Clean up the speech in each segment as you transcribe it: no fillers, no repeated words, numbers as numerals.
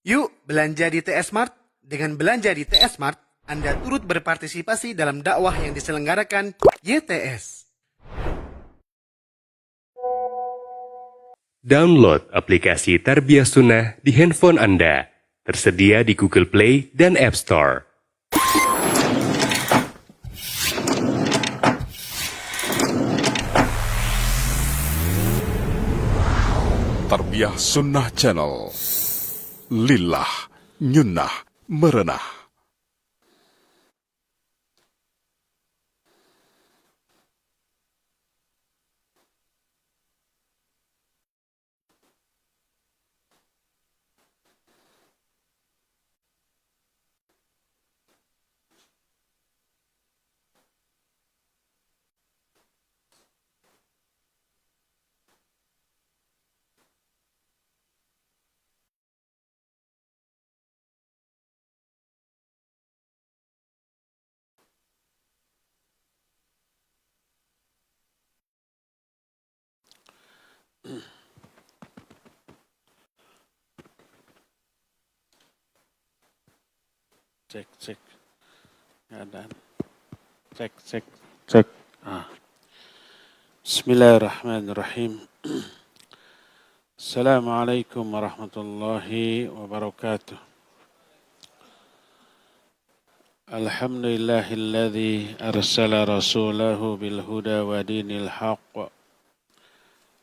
Yuk belanja di TS Mart. Dengan belanja di TS Mart, Anda turut berpartisipasi dalam dakwah yang diselenggarakan YTS. Download aplikasi Tarbiyah Sunnah di handphone Anda. Tersedia di Google Play dan App Store. Tarbiyah Sunnah Channel. Lillah, nyunnah, merenah. Cek. Keadaan. Cek. Bismillahirrahmanirrahim. Assalamualaikum warahmatullahi wabarakatuh. Alhamdulillahilladzi arsala rasulahu bil huda wa dinil haqq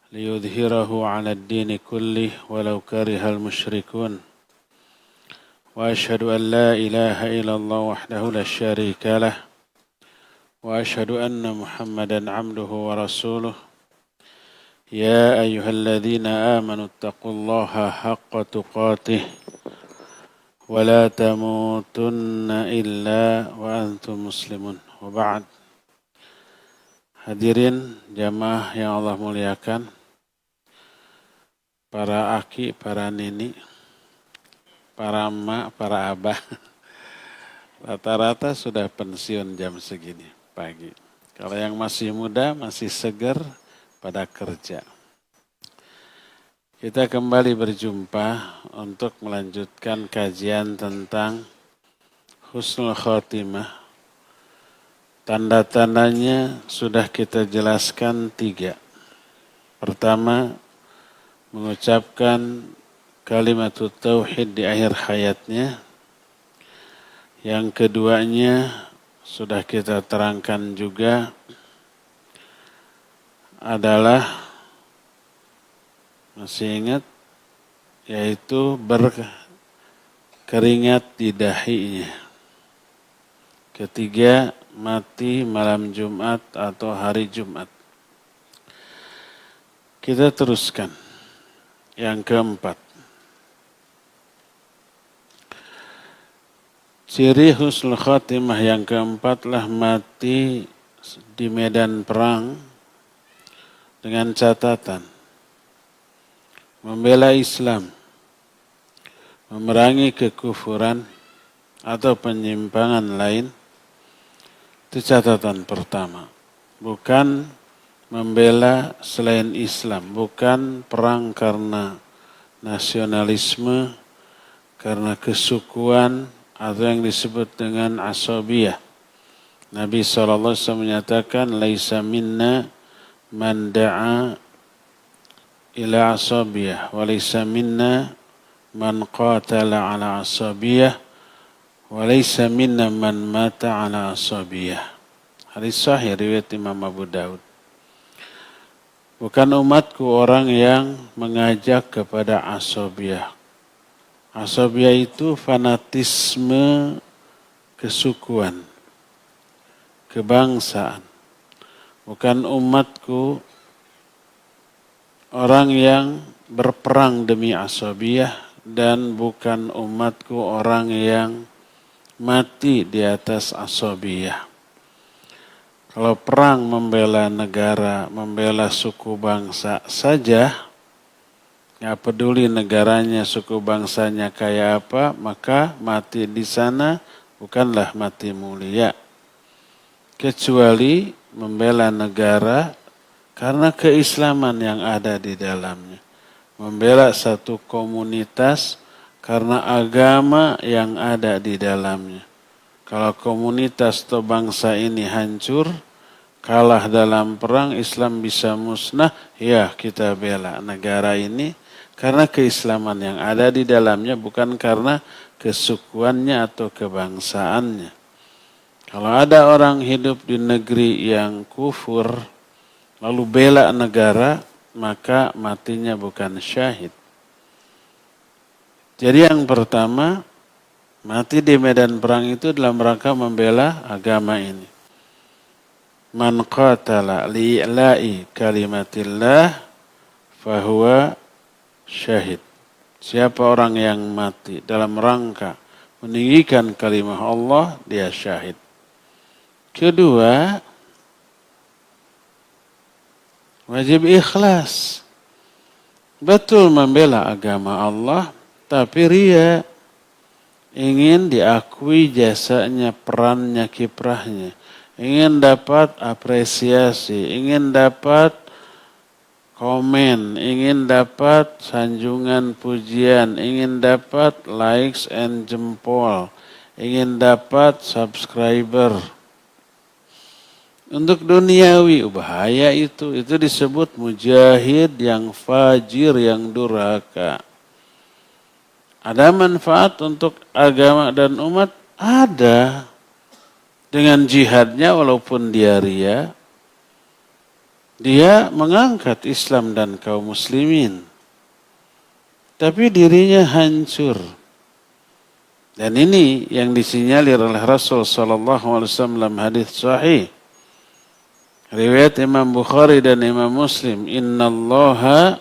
liyudhhirahu 'ala ad-dini kullih walau karihal musyrikun. وأشهد أن لا إله إلا الله وحده لا شريك له وأشهد أن محمدا عبده ورسوله يا أيها الذين آمنوا اتقوا الله حق تقاته ولا تموتن إلا وأنتم مسلمون وبعد. Hadirin jamaah yang Allah muliakan, para aki, para nini, para emak, para abah, rata-rata sudah pensiun jam segini pagi. Kalau yang masih muda, masih segar pada kerja. Kita kembali berjumpa untuk melanjutkan kajian tentang husnul khotimah. Tanda-tandanya sudah kita jelaskan 3. Pertama, mengucapkan kalimatut tauhid di akhir hayatnya. Yang keduanya sudah kita terangkan juga adalah, masih ingat, yaitu berkeringat di dahinya. Ketiga, mati malam Jumat atau hari Jumat. Kita teruskan. Yang keempat, ciri husnul khatimah yang keempatlah mati di medan perang dengan catatan membela Islam, memerangi kekufuran atau penyimpangan lain. Itu catatan pertama. Bukan membela selain Islam, bukan perang karena nasionalisme, karena kesukuan, atau yang disebut dengan asabiyah. Nabi SAW menyatakan, laisa minna man da'a ila asabiyah, wa laisa minna man qatala ala asabiyah, wa laisa minna man mata ala asabiyah. Hadis sahih riwayat Imam Abu Daud. Bukan umatku orang yang mengajak kepada asabiyah. Asabiyah itu fanatisme kesukuan, kebangsaan. Bukan umatku orang yang berperang demi asabiyah, dan bukan umatku orang yang mati di atas asabiyah. Kalau perang membela negara, membela suku bangsa saja, nggak peduli negaranya, suku bangsanya kayak apa, maka mati di sana bukanlah mati mulia. Kecuali membela negara karena keislaman yang ada di dalamnya. Membela satu komunitas karena agama yang ada di dalamnya. Kalau komunitas atau bangsa ini hancur, kalah dalam perang, Islam bisa musnah, ya kita bela negara ini karena keislaman yang ada di dalamnya, bukan karena kesukuannya atau kebangsaannya. Kalau ada orang hidup di negeri yang kufur, lalu bela negara, maka matinya bukan syahid. Jadi yang pertama, mati di medan perang itu dalam rangka membela agama ini. Man qatala li'la'i kalimatillah fahuwa syahid. Siapa orang yang mati dalam rangka meninggikan kalimat Allah, dia syahid. Kedua, wajib ikhlas. Betul membela agama Allah, tapi ria, ingin diakui jasanya, perannya, kiprahnya, ingin dapat apresiasi, ingin dapat komen, ingin dapat sanjungan pujian, ingin dapat likes and jempol, ingin dapat subscriber. Untuk duniawi, bahaya itu disebut mujahid yang fajir, yang durhaka. Ada manfaat untuk agama dan umat? Ada. Dengan jihadnya walaupun dia ria, dia mengangkat Islam dan kaum muslimin. Tapi dirinya hancur. Dan ini yang disinyalir oleh Rasul sallallahu alaihi wasallam dalam hadis sahih. Riwayat Imam Bukhari dan Imam Muslim, innallaha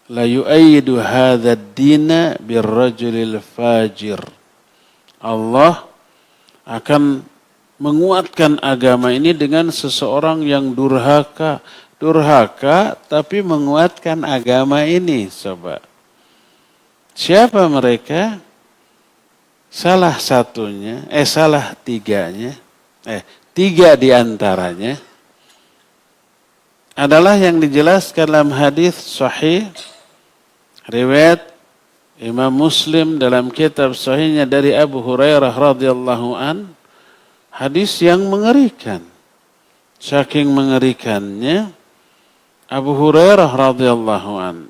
la yu'ayyidu hadha ad-dina birrajulil fajir. Allah akan menguatkan agama ini dengan seseorang yang durhaka. Durhaka tapi menguatkan agama ini, sobat. Siapa mereka? Salah tiganya, tiga di antaranya adalah yang dijelaskan dalam hadis sahih riwayat Imam Muslim dalam kitab sahihnya dari Abu Hurairah radhiyallahu an, hadis yang mengerikan. Saking mengerikannya, Abu Hurairah radhiyallahu an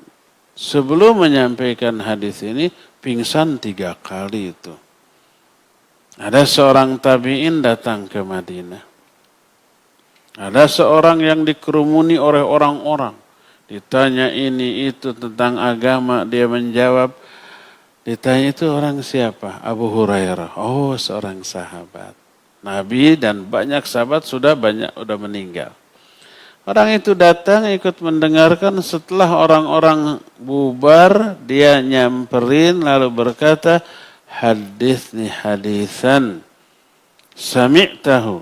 sebelum menyampaikan hadis ini pingsan 3 kali itu. Ada seorang tabi'in datang ke Madinah. Ada seorang yang dikerumuni oleh orang-orang. Ditanya ini itu tentang agama, dia menjawab. Ditanya itu orang siapa? Abu Hurairah. Oh, seorang sahabat Nabi, dan banyak sahabat sudah meninggal. Orang itu datang ikut mendengarkan, setelah orang-orang bubar, dia nyamperin lalu berkata, hadithni hadithan sami'tahu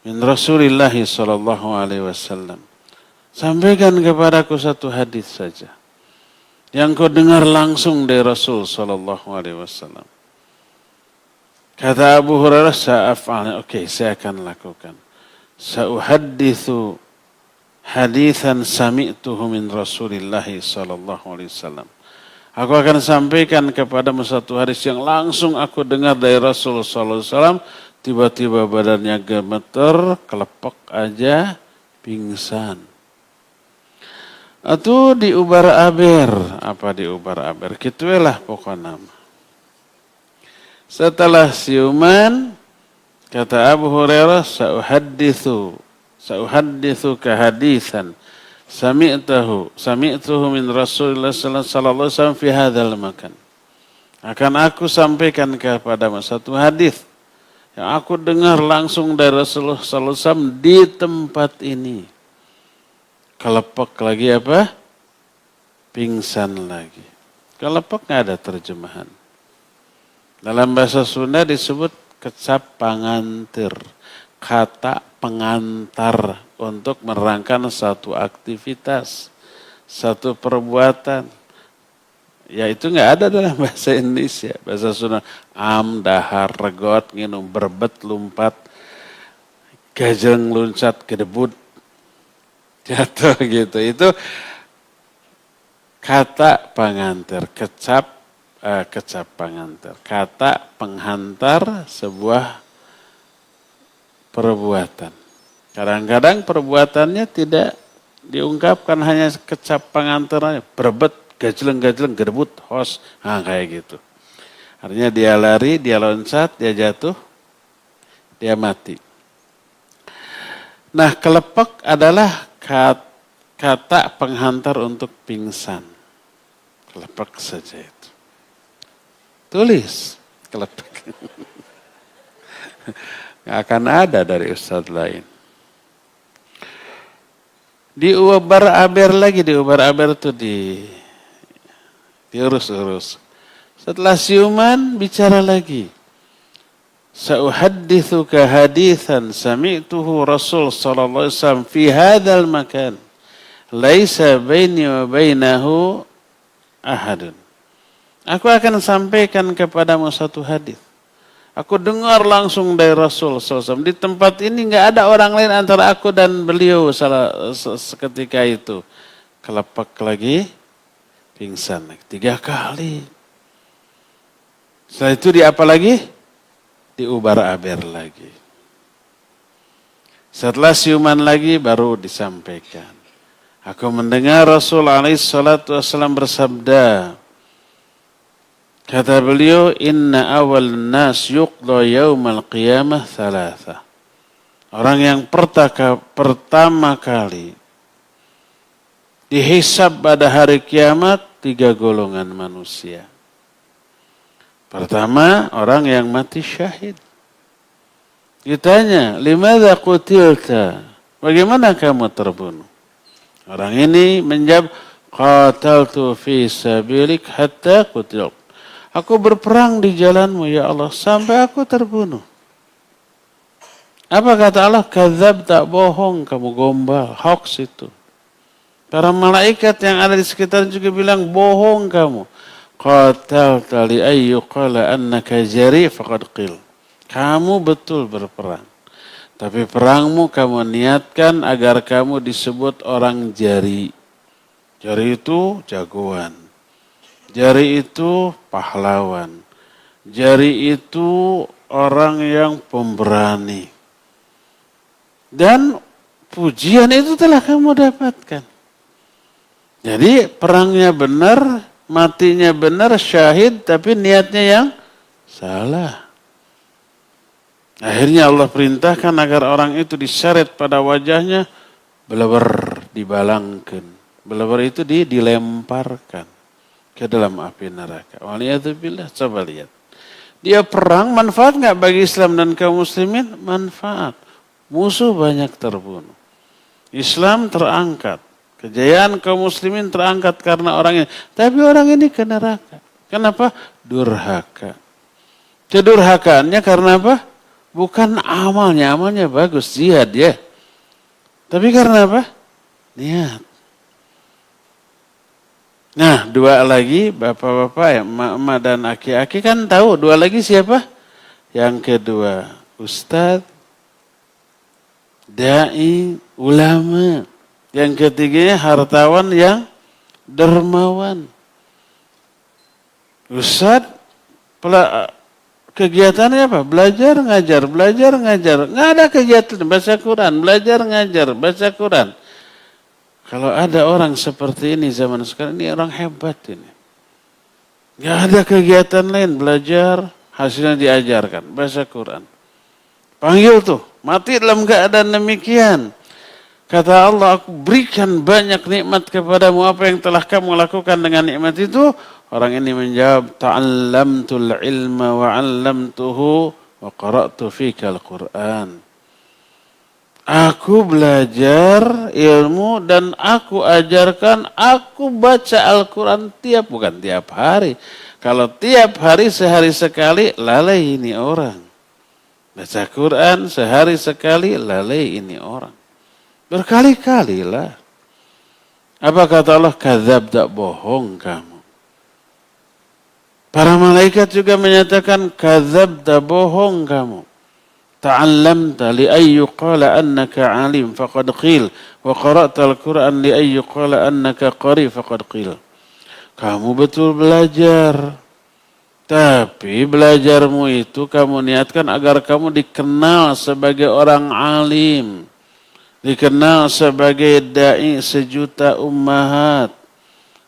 min Rasulillah sallallahu alaihi wasallam. Sampaikan kepadaku satu hadis saja yang kau dengar langsung dari Rasul sallallahu alaihi wasallam. Kata Abu Hurairah, sa'af'al. Oke, saya akan lakukan. Sa'uhaddithu hadithan sami'tuhu min Rasulillah sallallahu alaihi wasallam. Aku akan sampaikan kepadamu satu hadis yang langsung aku dengar dari Rasul sallallahu alaihi wasallam. Tiba-tiba badannya gemeter, kelepek aja, pingsan. Atau diubar-aber. Apa diubar-aber? Kitulah pokok nama. Setelah siuman, kata Abu Hurairah, sa'uhaddithu kahadisan sami'tuhu min Rasulullah sallallahu alaihi wasallam fi hadzal makan. Akan aku sampaikan kepadamu satu hadis yang aku dengar langsung dari Rasulullah sallallahu alaihi wasallam di tempat ini. Kelepek lagi apa? Pingsan lagi. Kelepek nggak ada terjemahan. Dalam bahasa Sunda disebut kecap pangantir. Kata pengantar untuk merangkan satu aktivitas, satu perbuatan. Ya itu nggak ada dalam bahasa Indonesia. Bahasa Sunda, dahar, regot, nginum, berbet, lumpat, gajeng, luncat, kedebut, jatuh gitu. Itu kata pengantar, kecap kecap penghantar. Kata penghantar sebuah perbuatan. Kadang-kadang perbuatannya tidak diungkapkan, hanya kecap pengantarannya. Berebet, gajleng, gerbut, hos. Nah, kayak gitu. Artinya dia lari, dia loncat, dia jatuh, dia mati. Nah, kelepek adalah kata penghantar untuk pingsan. Kelepek saja itu. Tulis, kelepek. Nggak akan ada dari ustadz lain. Diubar-aber lagi, diubar-aber itu diurus-urus. Setelah siuman, bicara lagi. Sa'uhaddithuka hadithan sami'tuhu Rasul sallallahu alaihi wasallam fi hadzal makan. Laisa baini wa bainahu ahadun. Aku akan sampaikan kepadamu satu hadis. Aku dengar langsung dari Rasul SAW. Di tempat ini nggak ada orang lain antara aku dan beliau seketika itu. Kelepek lagi, pingsan lagi. 3 kali. Setelah itu di apa lagi? Diubar-aber lagi. Setelah siuman lagi baru disampaikan. Aku mendengar Rasul SAW bersabda. Kata beliau, inna awal nas yuqda yaumal qiyamah thalatha. Orang yang pertama kali dihisab pada hari kiamat 3 golongan manusia. Pertama, orang yang mati syahid. Ditanya, limadza qutilta? Bagaimana kamu terbunuh? Orang ini menjawab, qataltu fi sabilik hatta qutiltu. Aku berperang di jalanmu ya Allah sampai aku terbunuh. Apa kata Allah? Kadzab, tak bohong, kamu gombal, hoax itu. Para malaikat yang ada di sekitar juga bilang bohong kamu. Qatalta li ayyuqala annaka jari faqad qil. Kamu betul berperang. Tapi perangmu kamu niatkan agar kamu disebut orang jari. Jari itu jagoan. Jari itu pahlawan. Jari itu orang yang pemberani. Dan pujian itu telah kamu dapatkan. Jadi perangnya benar, matinya benar, syahid, tapi niatnya yang salah. Akhirnya Allah perintahkan agar orang itu diseret pada wajahnya, beleber dibalangkan. Beleber itu dilemparkan ke dalam api neraka. Waliyadzubillah, coba lihat. Dia perang, manfaat nggak bagi Islam dan kaum muslimin? Manfaat. Musuh banyak terbunuh. Islam terangkat. Kejayaan kaum muslimin terangkat karena orang ini. Tapi orang ini ke neraka. Kenapa? Durhaka. Kedurhakaannya karena apa? Bukan amalnya. Amalnya bagus, jihad ya. Tapi karena apa? Niat. Nah, 2 lagi, bapak-bapak ya, emak-emak dan aki-aki kan tahu. 2 lagi siapa? Yang kedua, ustadz, dai, ulama. Yang ketiganya hartawan yang dermawan. Ustadz, kegiatannya apa? Belajar, ngajar, belajar, ngajar. Nggak ada kegiatan, baca Quran, belajar, ngajar, baca Quran. Kalau ada orang seperti ini zaman sekarang, ini orang hebat ini. Gak ada kegiatan lain, belajar, hasilnya diajarkan, baca Quran. Panggil tuh, mati dalam keadaan demikian. Kata Allah, aku berikan banyak nikmat kepadamu, apa yang telah kamu lakukan dengan nikmat itu? Orang ini menjawab, ta'allamtul ilma wa 'allamtuhu wa qara'tu fikal Qur'an. Aku belajar ilmu dan aku ajarkan, aku baca Al-Quran bukan tiap hari. Kalau tiap hari sehari sekali, lalai ini orang. Baca Quran sehari sekali, lalai ini orang. Berkali-kali lah. Apa kata Allah? Kadzab, tak bohong kamu. Para malaikat juga menyatakan, kadzab, tak bohong kamu. Ta'allamta li ayyu qala annaka alim faqad qil wa qara'ta al-Qur'an li ayyu qala annaka qari faqad qil. Kamu betul belajar Tapi belajarmu itu kamu niatkan agar kamu dikenal sebagai orang alim. Dikenal sebagai da'i sejuta ummahat.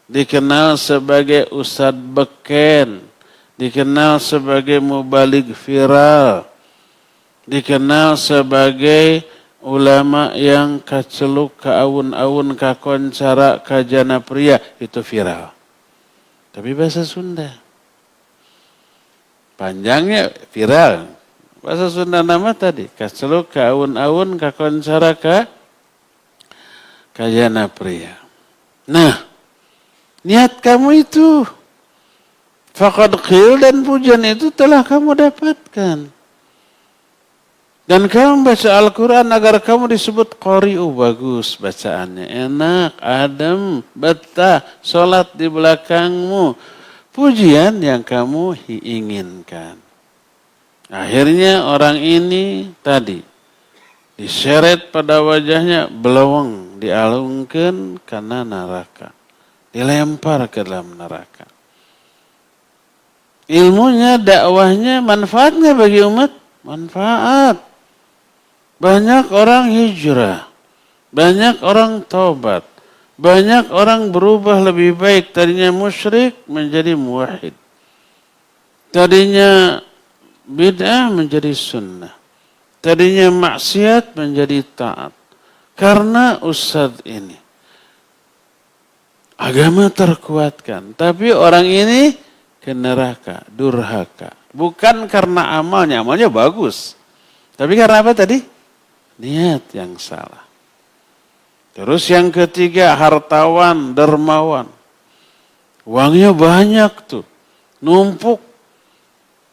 Dikenal sebagai ustad beken. Dikenal sebagai mubalig viral. Dikenal sebagai ulama yang kaceluk, kaawun-awun, kakoncara, kajana pria. Itu viral. Tapi bahasa Sunda. Panjangnya viral. Bahasa Sunda nama tadi. Kaceluk, kaawun-awun, kakoncara, kajana pria. Nah, niat kamu itu. Faqad qil, dan pujian itu telah kamu dapatkan. Dan kamu baca Al-Quran agar kamu disebut qari'u, bagus bacaannya. Enak, adem, betah, sholat di belakangmu. Pujian yang kamu inginkan. Akhirnya orang ini tadi diseret pada wajahnya, belawang, dialungkan karena neraka. Dilempar ke dalam neraka. Ilmunya, dakwahnya, manfaatnya bagi umat? Manfaat. Banyak orang hijrah. Banyak orang taubat. Banyak orang berubah lebih baik. Tadinya musyrik menjadi muwahhid. Tadinya bid'ah menjadi sunnah. Tadinya maksiat menjadi taat. Karena ustadz ini. Agama terkuatkan. Tapi orang ini ke neraka, durhaka. Bukan karena amalnya. Amalnya bagus. Tapi karena apa tadi? Niat yang salah. Terus yang ketiga, hartawan, dermawan. Uangnya banyak tuh. Numpuk.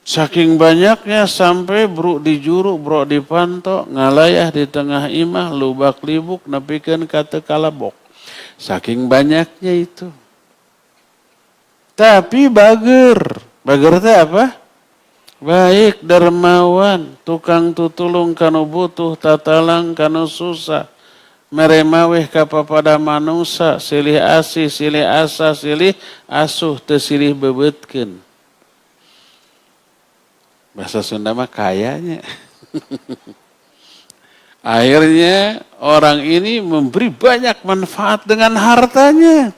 Saking banyaknya sampai bruk di juru, bruk di panto, ngalayah di tengah imah, lubak libuk, nepikeun kata kalabok. Saking banyaknya itu. Tapi bager. Bager itu apa? Baik, dermawan, tukang tutulung kanu butuh, tatalang kanu susah. Meremaweh kapapada manusia, silih asih, silih asa, silih asuh, tersilih bebetkeun. Bahasa Sunda mah kayanya. Akhirnya orang ini memberi banyak manfaat dengan hartanya.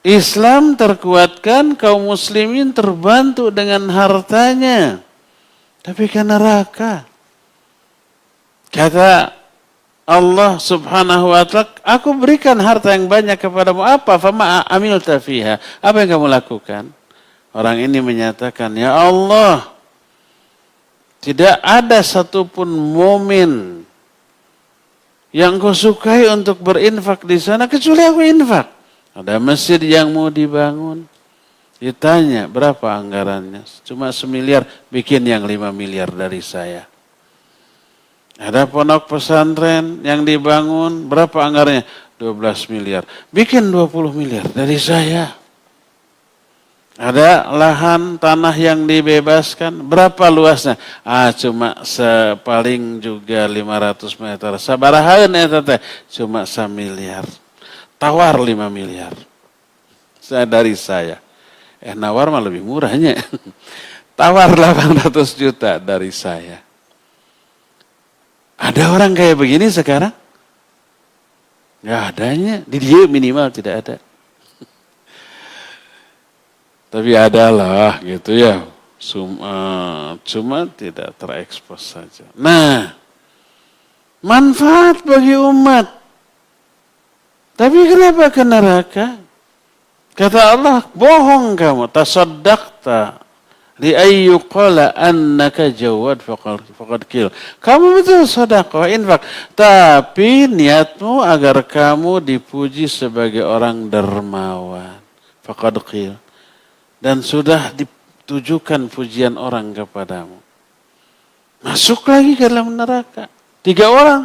Islam terkuatkan, kaum muslimin terbantu dengan hartanya. Tapi ke neraka. Kata Allah subhanahu wa ta'ala, aku berikan harta yang banyak kepadamu. Apa? Fama amilta fiha. Apa yang kamu lakukan? Orang ini menyatakan, ya Allah, tidak ada satupun momen yang kau sukai untuk berinfak di sana, kecuali aku infak. Ada masjid yang mau dibangun. Ditanya, berapa anggarannya? Cuma 1 miliar, bikin yang 5 miliar dari saya. Ada pondok pesantren yang dibangun, berapa anggarannya? 12 miliar. Bikin 20 miliar dari saya. Ada lahan tanah yang dibebaskan, berapa luasnya? Cuma paling juga 500 meter. Sabarahaeun eta teh? Cuma 1 miliar. Tawar 5 miliar. Dari saya. Nawar mah lebih murahnya. Tawar 800 juta dari saya. Ada orang kayak begini sekarang? Nggak adanya. Di dia minimal tidak ada. Tapi adalah gitu ya. Cuma tidak terekspos saja. Nah, manfaat bagi umat. Tapi kenapa ke neraka? Kata Allah, bohong kamu. Tasaddaqta li ayyuqala annaka jawad faqad qil. Kamu betul sedekah, infak, tapi niatmu agar kamu dipuji sebagai orang dermawan. Faqad qil. Dan sudah ditujukan pujian orang kepadamu. Masuk lagi ke dalam neraka. 3 orang.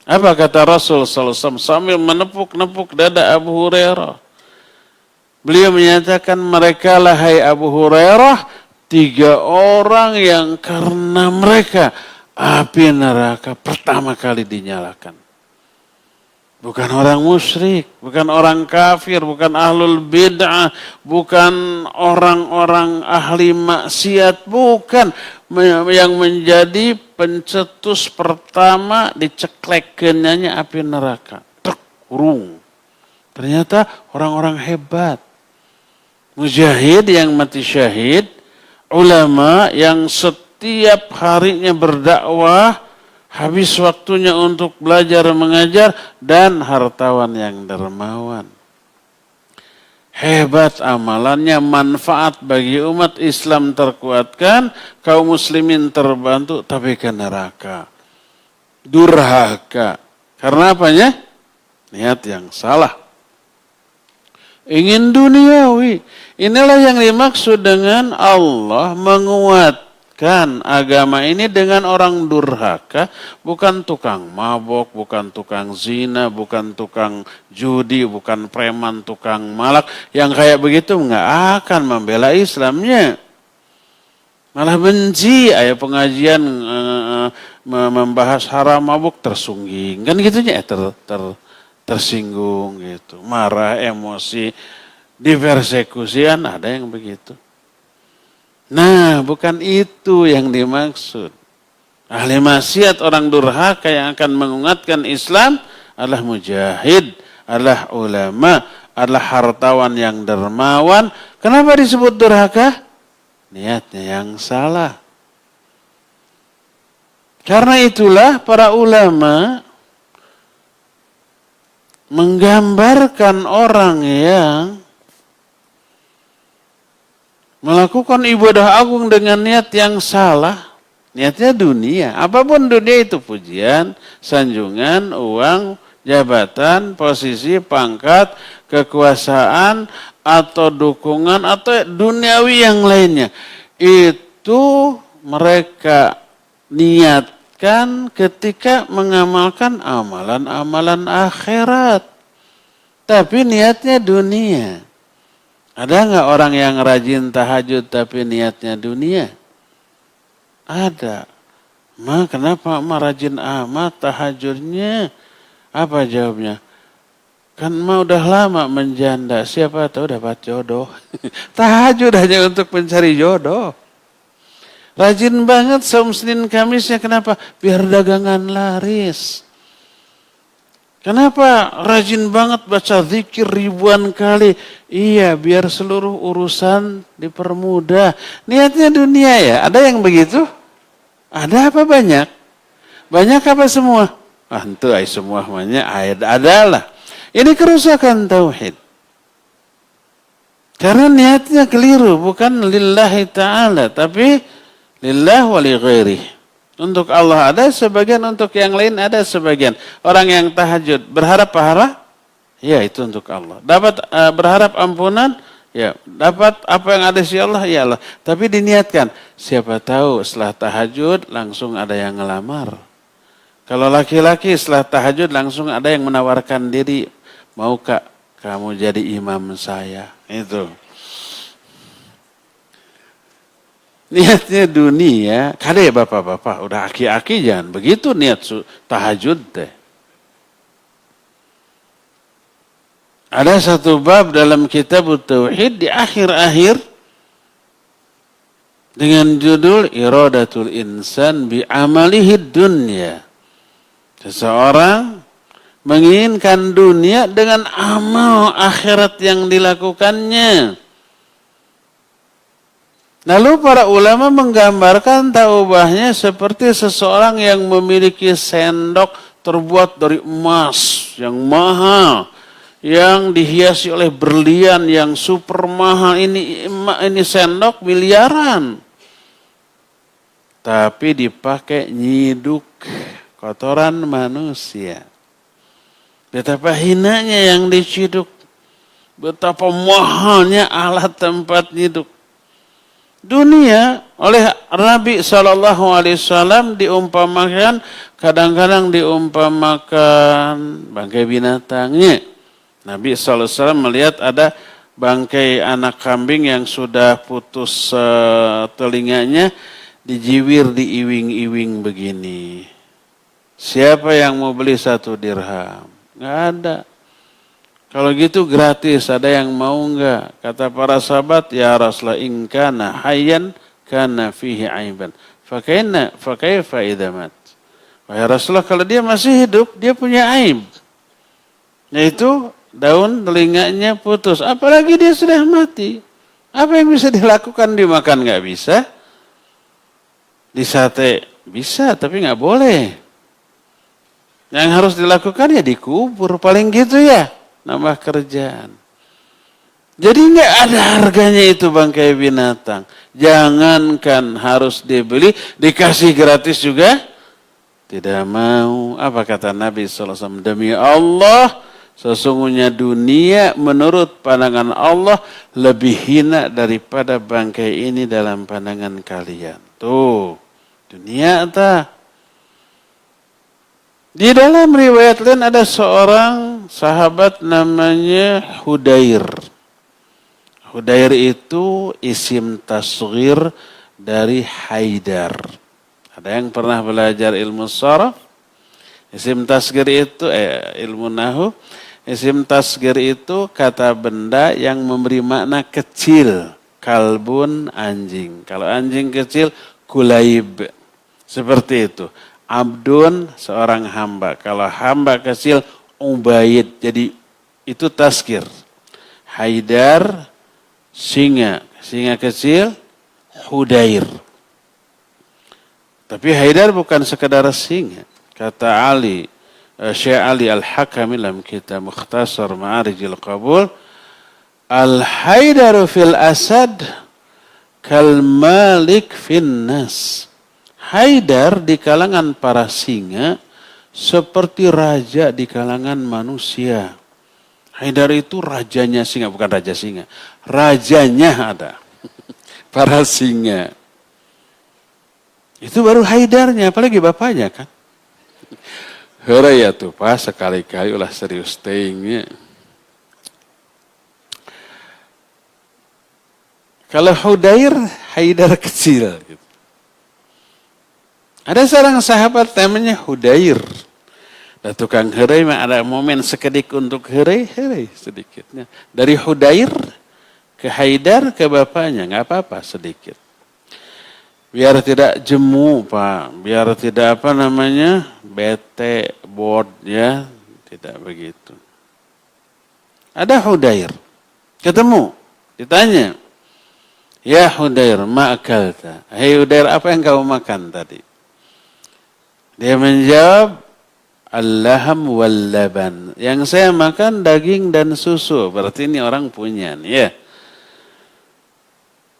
Apa kata Rasul sallallahu alaihi wasallam sambil menepuk-nepuk dada Abu Hurairah? Beliau menyatakan, mereka lah hai Abu Hurairah, 3 orang yang karena mereka api neraka pertama kali dinyalakan. Bukan orang musyrik, bukan orang kafir, bukan ahlul bid'ah, bukan orang-orang ahli maksiat, bukan. Yang menjadi pencetus pertama diceklekennya api neraka. Terkurung. Ternyata orang-orang hebat. Mujahid yang mati syahid, ulama yang setiap harinya berdakwah, habis waktunya untuk belajar mengajar, dan hartawan yang dermawan. Hebat amalannya, manfaat bagi umat Islam terkuatkan, kaum muslimin terbantu, tapi ke neraka. Durhaka. Karena apanya? Niat yang salah. Ingin duniawi. Inilah yang dimaksud dengan Allah menguatkan agama ini dengan orang durhaka, bukan tukang mabok, bukan tukang zina, bukan tukang judi, bukan preman, tukang malak. Yang kayak begitu nggak akan membela Islamnya. Malah benci, ayat pengajian membahas haram mabuk tersungging. Kan gitunya tersinggung gitu, marah, emosi, dipersekusian, ada yang begitu. Nah, bukan itu yang dimaksud. Ahli maksiat, orang durhaka yang akan menguatkan Islam adalah mujahid, adalah ulama, adalah hartawan yang dermawan. Kenapa disebut durhaka? Niatnya yang salah. Karena itulah para ulama menggambarkan orang yang melakukan ibadah agung dengan niat yang salah. Niatnya dunia. Apapun dunia itu, pujian, sanjungan, uang, jabatan, posisi, pangkat, kekuasaan, atau dukungan, atau duniawi yang lainnya. Itu mereka niatkan ketika mengamalkan amalan-amalan akhirat. Tapi niatnya dunia. Ada nggak orang yang rajin tahajud tapi niatnya dunia? Ada. Kenapa rajin amat tahajudnya? Apa jawabnya? Kan udah lama menjanda, siapa tahu dapat jodoh. Tahajud hanya untuk mencari jodoh. Rajin banget saum Senin Kamisnya, kenapa? Biar dagangan laris. Kenapa rajin banget baca zikir ribuan kali? Iya, biar seluruh urusan dipermudah. Niatnya dunia ya, ada yang begitu? Ada apa banyak? Banyak apa semua? Itu semua namanya adalah. Ini kerusakan tauhid. Karena niatnya keliru, bukan lillahi ta'ala, tapi lillah wa li ghairih. Untuk Allah ada sebagian, untuk yang lain ada sebagian. Orang yang tahajud berharap pahala, ya itu untuk Allah. Dapat berharap ampunan, ya dapat apa yang ada di Allah, ya Allah. Tapi diniatkan, siapa tahu setelah tahajud langsung ada yang ngelamar. Kalau laki-laki setelah tahajud langsung ada yang menawarkan diri, mau Kak kamu jadi imam saya, itu. Niatnya dunia, kada ya bapak-bapak, udah aki-aki jangan begitu niat tahajud deh. Ada satu bab dalam kitab Tauhid di akhir-akhir dengan judul Iradatul Insan bi amalihi dunya. Seseorang menginginkan dunia dengan amal akhirat yang dilakukannya. Lalu para ulama menggambarkan taubahnya seperti seseorang yang memiliki sendok terbuat dari emas yang mahal, yang dihiasi oleh berlian yang super mahal. Ini sendok miliaran. Tapi dipakai nyiduk kotoran manusia. Betapa hinanya yang diciduk. Betapa mahalnya alat tempat nyiduk. Dunia oleh Nabi SAW diumpamakan, kadang-kadang diumpamakan bangkai binatangnya. Nabi SAW melihat ada bangkai anak kambing yang sudah putus telinganya, dijiwir diiwing-iwing begini. Siapa yang mau beli 1 dirham? Nggak ada. Kalau gitu gratis, ada yang mau nggak? Kata para sahabat, ya Rasulullah, in kana hayyan kana fihi aiban. Fakaifa idza mat? Wahai Rasulullah, kalau dia masih hidup, dia punya aib. Yaitu daun telinganya putus. Apalagi dia sudah mati. Apa yang bisa dilakukan? Dimakan nggak bisa. Disate bisa, tapi nggak boleh. Yang harus dilakukan ya dikubur. Paling gitu ya. Nambah kerjaan. Jadi nggak ada harganya itu bangkai binatang. Jangankan harus dibeli, dikasih gratis juga tidak mau. Apa kata Nabi SAW? Demi Allah, sesungguhnya dunia menurut pandangan Allah lebih hina daripada bangkai ini dalam pandangan kalian. Tuh, dunia tak. Di dalam riwayat lain ada seorang sahabat namanya Hudair. Hudair itu isim tasghir dari Haidar. Ada yang pernah belajar ilmu sharaf? Isim tasghir itu ilmu nahwu. Isim tasghir itu kata benda yang memberi makna kecil. Kalbun, anjing. Kalau anjing kecil, kulaib. Seperti itu. Abdun, seorang hamba. Kalau hamba kecil, ubaid. Jadi itu tasghir. Haidar, singa. Singa kecil, Hudair. Tapi Haidar bukan sekedar singa. Kata Ali, Syekh Ali Al-Hakami dalam kitab Mukhtasar Ma'arijil Qabul, Al-Haidaru fil asad kal malik fin nas. Haidar di kalangan para singa seperti raja di kalangan manusia. Haidar itu rajanya singa, bukan raja singa. Rajanya ada. Para singa. Itu baru Haidarnya, apalagi bapaknya kan. Heureuy atuh Pak, sekali-kali ulah serius teuingnya. Kalau Hudair, Haidar kecil gitu. Ada seorang sahabat namanya Hudair. Dan tukang heureuy mah ada momen sekedik untuk heureuy sedikitnya. Dari Hudair ke Haidar ke bapaknya, nggak apa-apa sedikit. Biar tidak jemu Pak, biar tidak bete, bored ya, tidak begitu. Ada Hudair, ketemu, ditanya, ya Hudair, ma'akalta. Hei Hudair, apa yang kamu makan tadi? Dia menjawab, al-laham wal-laban. Yang saya makan daging dan susu. Berarti ini orang punya nih ya.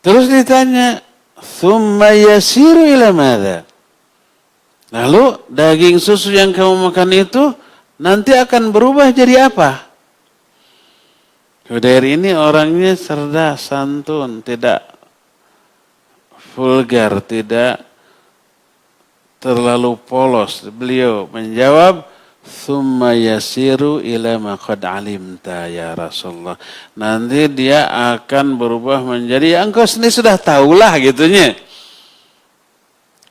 Terus ditanya, thumma yasiru ila madza? Lalu daging susu yang kamu makan itu nanti akan berubah jadi apa? Hudair ini orangnya cerdas, santun, tidak vulgar, tidak terlalu polos. Beliau menjawab, "Tsumma yasiru ila ma qad alimta ya Rasulullah." Nanti dia akan berubah menjadi yang engkau sendiri sudah tahulah gitunya.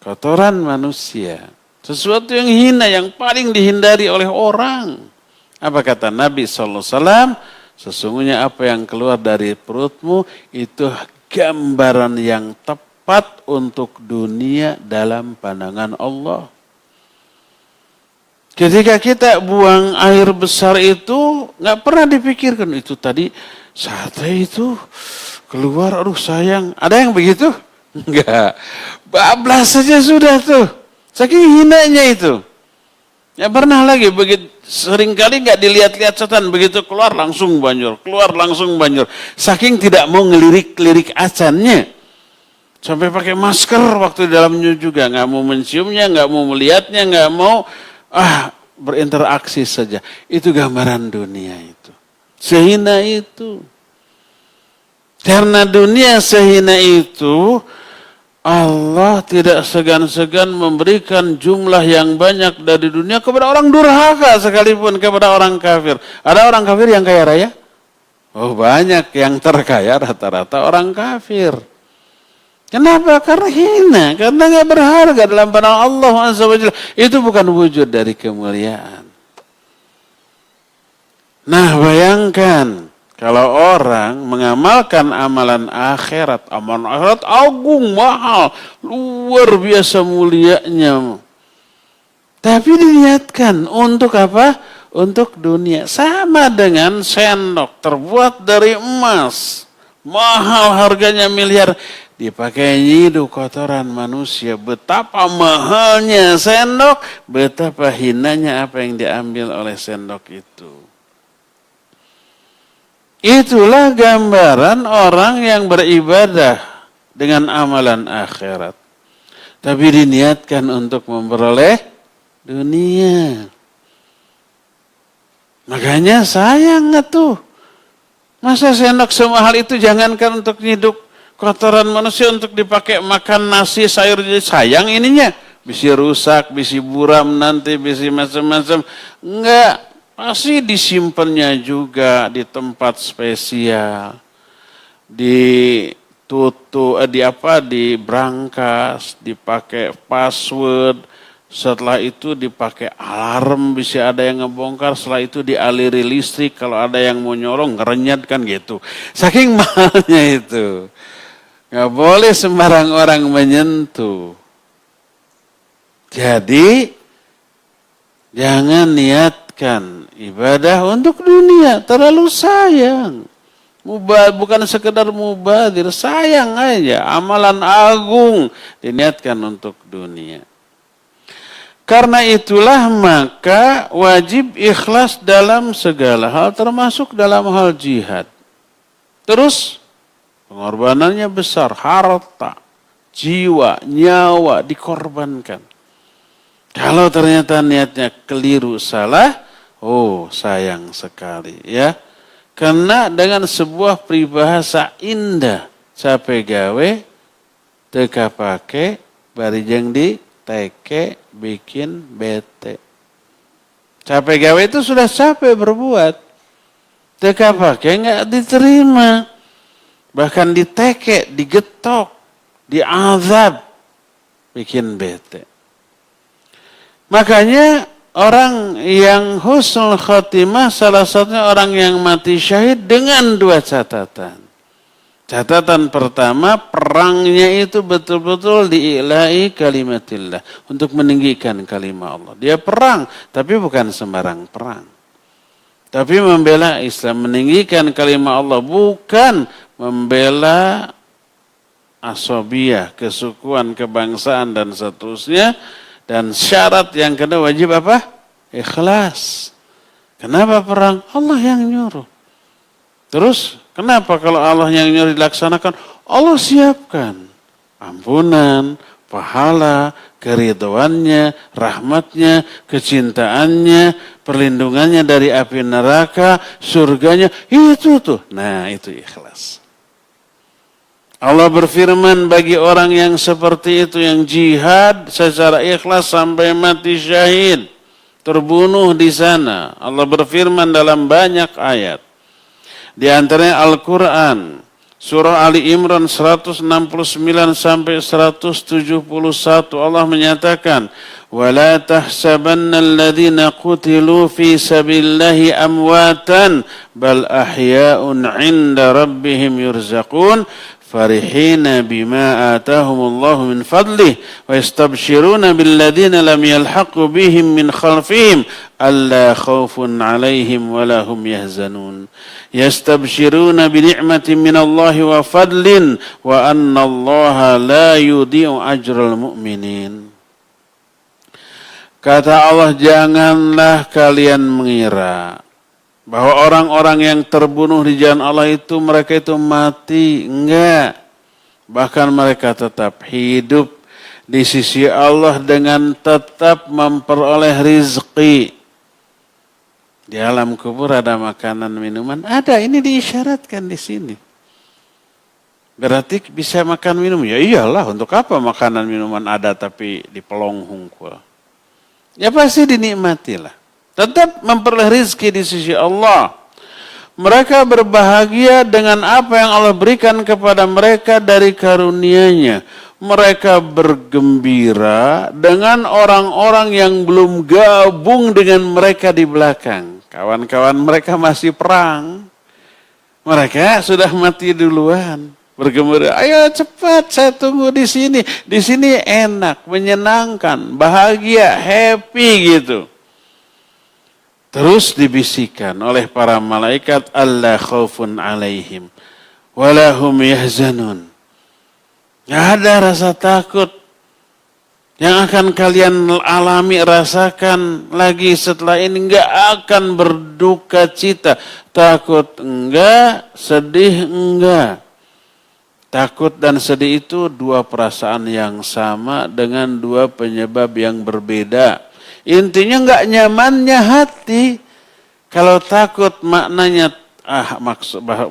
Kotoran manusia. Sesuatu yang hina, yang paling dihindari oleh orang. Apa kata Nabi SAW? Sesungguhnya apa yang keluar dari perutmu itu gambaran yang tepat untuk dunia dalam pandangan Allah. Ketika kita buang air besar itu nggak pernah dipikirkan itu tadi sate itu keluar, aduh sayang. Ada yang begitu? Enggak. Bablas saja sudah tuh. Saking hinanya itu. Ya pernah lagi begitu, seringkali nggak dilihat-lihat setan, begitu keluar langsung banjur, keluar langsung banjur. Saking tidak mau ngelirik-lirik acannya. Sampai pakai masker waktu di dalamnya juga. Nggak mau menciumnya, nggak mau melihatnya, nggak mau berinteraksi saja. Itu gambaran dunia itu. Sehina itu. Karena dunia sehina itu, Allah tidak segan-segan memberikan jumlah yang banyak dari dunia kepada orang durhaka sekalipun, kepada orang kafir. Ada orang kafir yang kaya raya? Oh banyak, yang terkaya rata-rata orang kafir. Kenapa? Karena hina, karena nggak berharga dalam pandangan Allah SWT. Itu bukan wujud dari kemuliaan. Nah, bayangkan kalau orang mengamalkan amalan akhirat agung, mahal, luar biasa mulianya. Tapi diniatkan untuk apa? Untuk dunia. Sama dengan sendok terbuat dari emas. Mahal harganya miliar. Dipakai nyidu kotoran manusia. Betapa mahalnya sendok, betapa hinanya apa yang diambil oleh sendok itu. Itulah gambaran orang yang beribadah dengan amalan akhirat. Tapi diniatkan untuk memperoleh dunia. Makanya sayang tuh. Masa sendok semahal itu jangankan untuk nyiduk kotoran manusia, untuk dipakai makan nasi, sayur, jadi sayang ininya. Bisa rusak, bisa buram nanti, bisa macam-macam. Enggak. Pasti disimpannya juga di tempat spesial, di brankas, dipakai password, setelah itu dipakai alarm, bisa ada yang ngebongkar, setelah itu dialiri listrik, kalau ada yang mau nyolong ngerenyet kan gitu. Saking mahalnya itu, nggak boleh sembarang orang menyentuh. Jadi jangan niatkan ibadah untuk dunia, terlalu sayang. Bukan sekedar mubadir, sayang aja. Amalan agung diniatkan untuk dunia. Karena itulah maka wajib ikhlas dalam segala hal, termasuk dalam hal jihad. Terus pengorbanannya besar, harta, jiwa, nyawa dikorbankan. Kalau ternyata niatnya keliru, salah, oh sayang sekali ya. Karena dengan sebuah peribahasa indah, capek gawe, teka pake, barijeng di teke, bikin bete. Capek gawe itu sudah capek berbuat. Teka pake enggak diterima. Bahkan diteke, digetok, diazab, bikin bete. Makanya orang yang husnul khatimah salah satunya orang yang mati syahid dengan dua catatan. Catatan pertama, perangnya itu betul-betul diilahi kalimatillah, untuk meninggikan kalimat Allah. Dia perang, tapi bukan sembarang perang. Tapi membela Islam, meninggikan kalimat Allah, bukan membela asobiyah, kesukuan, kebangsaan dan seterusnya. Dan syarat yang kedua wajib apa? Ikhlas. Kenapa perang? Allah yang nyuruh. Terus kenapa kalau Allah yang nyuruh dilaksanakan? Allah siapkan ampunan, pahala, keridhoannya, rahmatnya, kecintaannya, perlindungannya dari api neraka, surganya. Itu tuh. Nah itu ikhlas. Allah berfirman bagi orang yang seperti itu, yang jihad secara ikhlas sampai mati syahid, terbunuh di sana. Allah berfirman dalam banyak ayat. Di antaranya Al-Quran, surah Ali Imran 169 sampai 171, Allah menyatakan, وَلَا تَحْسَبَنَّ الَّذِينَ قُتِلُوا فِي سَبِيلِ اللَّهِ أَمْوَاتًا بَلْ أَحْيَاءٌ عِنْدَ رَبِّهِمْ يُرْزَقُونَ فرحين بما آتاهم الله من فضله ويستبشرون بالذين لم يلحقوا بهم من خلفهم ألا خوف عليهم ولا هم يحزنون يستبشرون بنعمة من الله وفضل وأن الله لا يضيع أجر المؤمنين. Kata Allah, janganlah kalian mengira bahwa orang-orang yang terbunuh di jalan Allah itu mereka itu mati. Enggak. Bahkan mereka tetap hidup di sisi Allah dengan tetap memperoleh rizki. Di alam kubur ada makanan minuman, ada, ini diisyaratkan di sini. Berarti bisa makan minum. Ya iyalah, untuk apa makanan minuman ada tapi di pelong hungkul. Ya pasti dinikmatilah. Tetap memperoleh rizki di sisi Allah. Mereka berbahagia dengan apa yang Allah berikan kepada mereka dari karunia-Nya. mereka bergembira dengan orang-orang yang belum gabung dengan mereka di belakang. Kawan-kawan mereka masih perang. Mereka sudah mati duluan. Bergembira, ayo cepat saya tunggu di sini. Di sini enak, menyenangkan, bahagia, happy gitu. Terus dibisikkan oleh para malaikat, alla khaufun alaihim walahum yahzanun. Gak ada rasa takut yang akan kalian alami, rasakan lagi setelah ini. Gak akan berduka cita. Takut enggak, sedih enggak. Takut dan sedih itu dua perasaan yang sama dengan dua penyebab yang berbeda. Intinya enggak nyamannya hati. Kalau takut maknanya,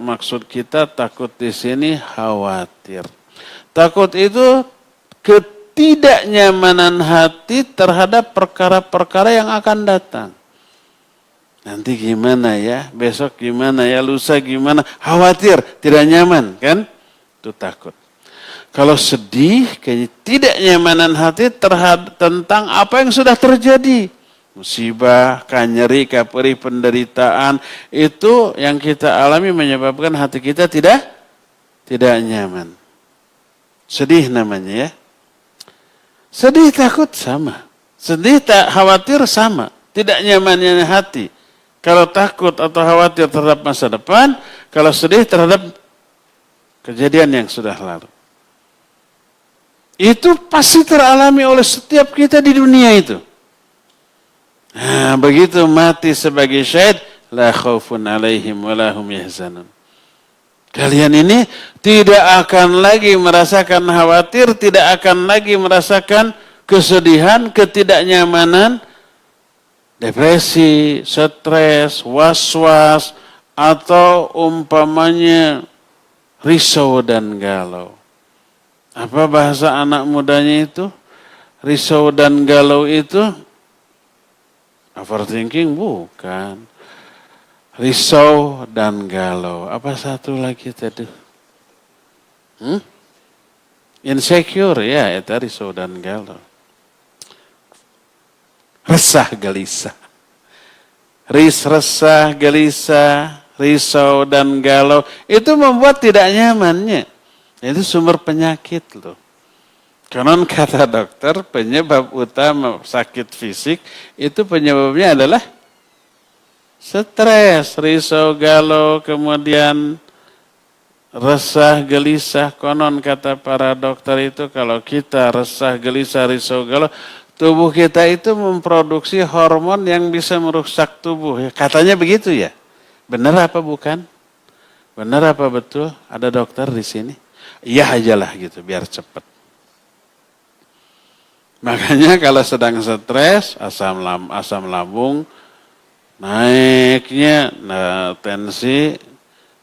maksud kita takut di sini khawatir. Takut itu ketidaknyamanan hati terhadap perkara-perkara yang akan datang. Nanti gimana ya, besok gimana ya, lusa gimana, khawatir, tidak nyaman kan? Itu takut. Kalau sedih, ketidaknyamanan hati terhadap tentang apa yang sudah terjadi. Musibah, nyeri, perih, penderitaan, itu yang kita alami menyebabkan hati kita tidak nyaman. Sedih namanya ya. Sedih, takut sama. Sedih, khawatir sama. Tidak nyamannya hati. Kalau takut atau khawatir terhadap masa depan, kalau sedih terhadap kejadian yang sudah lalu. Itu pasti teralami oleh setiap kita di dunia itu. Nah, begitu mati sebagai syahid, la khaufun alaihim wa lahum yahzanun. Kalian ini tidak akan lagi merasakan khawatir, tidak akan lagi merasakan kesedihan, ketidaknyamanan, depresi, stres, was-was, atau umpamanya risau dan galau. Apa bahasa anak mudanya itu? Risau dan galau itu overthinking? Bukan. Risau dan galau. Apa satu lagi tadi? Insecure, ya, itu risau dan galau. Resah gelisah. Resah gelisah, risau dan galau itu membuat tidak nyamannya. Itu sumber penyakit loh. Konon kata dokter, penyebab utama sakit fisik itu penyebabnya adalah stres, risau, galau, kemudian resah, gelisah. Konon kata para dokter itu kalau kita resah, gelisah, risau, galau, tubuh kita itu memproduksi hormon yang bisa merusak tubuh. Katanya begitu ya. Benar apa bukan? Benar apa betul? Ada dokter di sini? Iya ajalah gitu, biar cepat. Makanya kalau sedang stres, asam lambung naiknya, tensi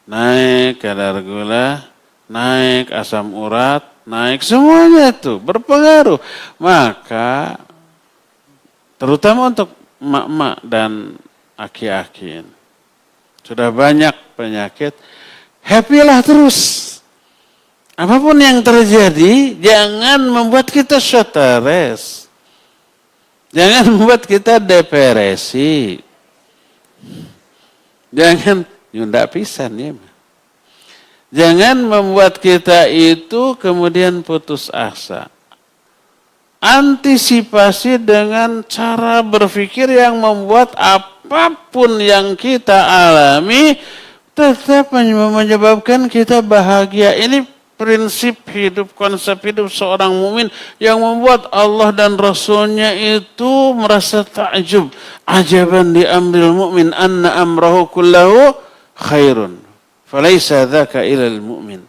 naik, kadar gula naik, asam urat naik, semuanya itu berpengaruh. Maka terutama untuk emak-emak dan aki-aki, sudah banyak penyakit, happy-lah terus. Apapun yang terjadi, jangan membuat kita stres. Jangan membuat kita depresi. Jangan nyunda pisan ya. Jangan membuat kita itu kemudian putus asa. Antisipasi dengan cara berpikir yang membuat apapun yang kita alami tetap menyebabkan kita bahagia. Ini prinsip hidup, konsep hidup seorang mukmin yang membuat Allah dan Rasulnya itu merasa takjub. Ajaban di amril mu'min anna amrahu kullahu khairun. Falaisa dzaka ilal mu'min.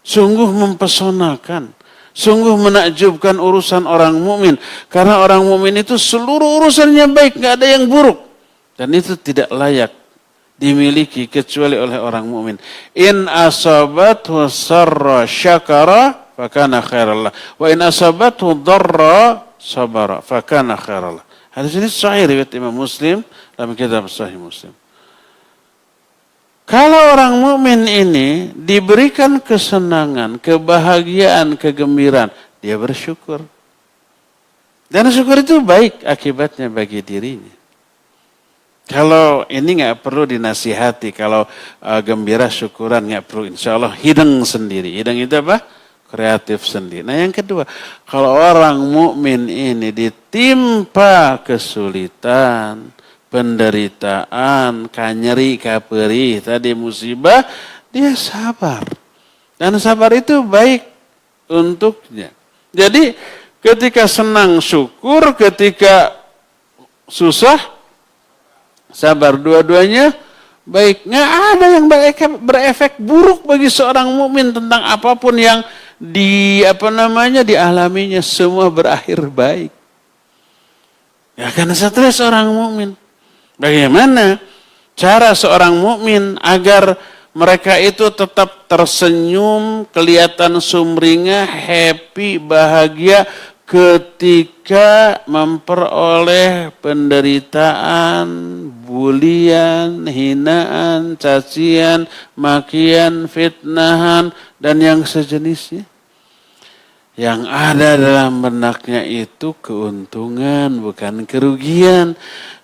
Sungguh mempesonakan, sungguh menakjubkan urusan orang mukmin. Karena orang mukmin itu seluruh urusannya baik, nggak ada yang buruk. Dan itu tidak layak dimiliki kecuali oleh orang mukmin. In asabathu sarra syakara fakana khairallah wa in asabathu dharra sabara fakana khairallah. Hadis ini sahih riwayat Imam Muslim dalam kitab Sahih Muslim. Kalau orang mukmin ini diberikan kesenangan, kebahagiaan, kegembiraan, dia bersyukur. Dan syukur itu baik akibatnya bagi dirinya. Kalau ini nggak perlu dinasihati, kalau gembira syukuran nggak perlu, insya Allah hidang sendiri. Hidang itu apa? Kreatif sendiri. Nah yang kedua, kalau orang mukmin ini ditimpa kesulitan, penderitaan, kanyeri, kaperi, tadi musibah, dia sabar. Dan sabar itu baik untuknya. Jadi ketika senang syukur, ketika susah sabar, dua-duanya baik. Nggak ada yang berefek buruk bagi seorang mukmin tentang apapun yang dialaminya, semua berakhir baik. Ya karena stres orang mukmin. Bagaimana cara seorang mukmin agar mereka itu tetap tersenyum, kelihatan sumringah, happy, bahagia ketika memperoleh penderitaan, bulian, hinaan, cacian, makian, fitnahan, dan yang sejenisnya. Yang ada dalam benaknya itu keuntungan, bukan kerugian.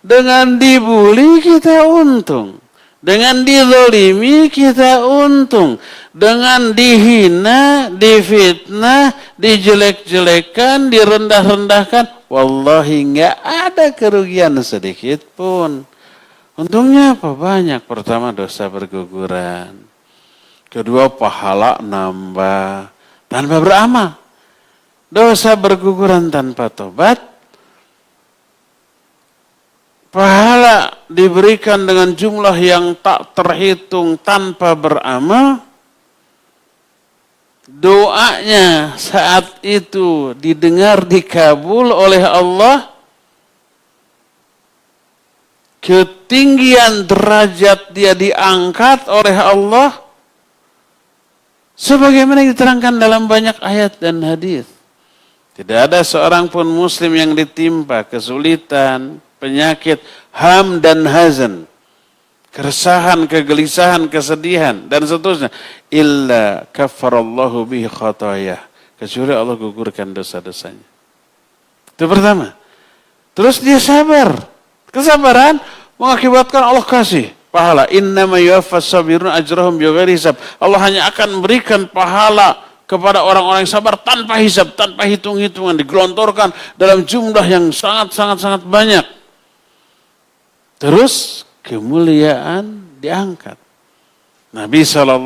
Dengan dibuli kita untung. Dengan dizalimi kita untung. Dengan dihina, difitnah, dijelek-jelekan, direndah-rendahkan. Wallahi nggak ada kerugian sedikit pun. Untungnya apa? Banyak. Pertama dosa berguguran. Kedua pahala nambah tanpa beramal. Dosa berguguran tanpa tobat, pahala diberikan dengan jumlah yang tak terhitung tanpa beramal, doanya saat itu didengar, dikabul oleh Allah, ketinggian derajat dia diangkat oleh Allah, sebagaimana diterangkan dalam banyak ayat dan hadis. Tidak ada seorang pun muslim yang ditimpa kesulitan, penyakit, ham dan hazan, keresahan, kegelisahan, kesedihan, dan seterusnya. Illa kafarallahu bihi khatayah. Kecuali Allah gugurkan dosa-dosanya. Itu pertama. Terus dia sabar. Kesabaran mengakibatkan Allah kasih pahala. Innama yuwaffas sabirun ajrahum bighairi hisab. Allah hanya akan memberikan pahala kepada orang-orang yang sabar tanpa hisab, tanpa hitung-hitungan, digelontorkan dalam jumlah yang sangat banyak. Terus kemuliaan diangkat. Nabi SAW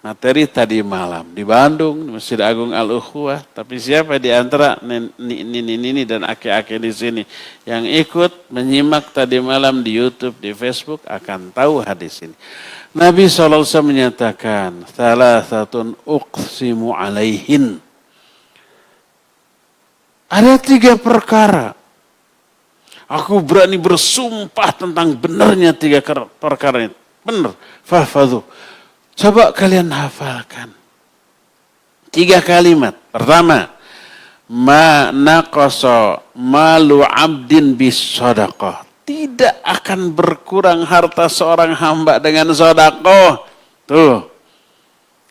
materi tadi malam di Bandung, di Masjid Agung Al-Ukhuwah. Tapi siapa di antara nini dan aki-aki di sini yang ikut menyimak tadi malam di YouTube, di Facebook akan tahu hadis ini. Nabi SAW menyatakan, "Thalathatun uqsimu alaihin." Ada 3 perkara. Aku berani bersumpah tentang benarnya 3 perkara ini. Benar. Fahfadhu. Coba kalian hafalkan. 3 kalimat. Pertama, ma naqasa malu abdin bis sadaqah. Tidak akan berkurang harta seorang hamba dengan sedekah. Tuh.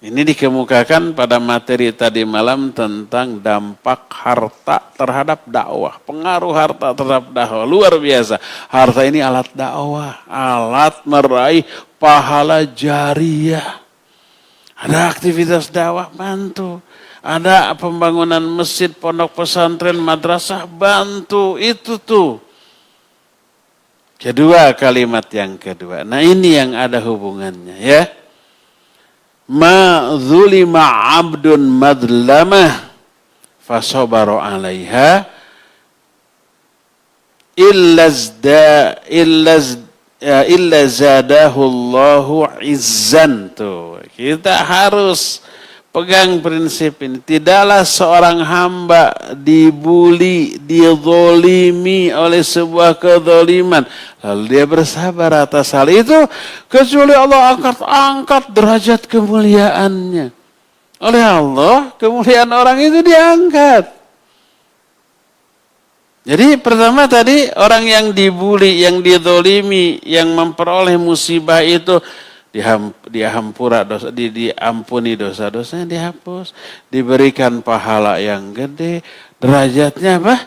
Ini dikemukakan pada materi tadi malam tentang dampak harta terhadap dakwah. Pengaruh harta terhadap dakwah. Luar biasa. Harta ini alat dakwah. Alat meraih pahala jariyah. Ada aktivitas dakwah, bantu. Ada pembangunan masjid, pondok pesantren, madrasah, bantu. Itu tuh. Kedua kalimat yang kedua. Nah ini yang ada hubungannya ya. Ma zulima abdun madlamah fasabaru alaiha illa zadahu Allahu izzan. Tuh, kita harus pegang prinsip ini. Tidaklah seorang hamba dibuli, dizolimi oleh sebuah kezoliman, lalu dia bersabar atas hal itu, kecuali Allah angkat derajat kemuliaannya. Oleh Allah, kemuliaan orang itu diangkat. Jadi pertama tadi orang yang dibuli, yang dizolimi, yang memperoleh musibah itu diampuni dosa-dosanya, dihapus, diberikan pahala yang gede, derajatnya apa?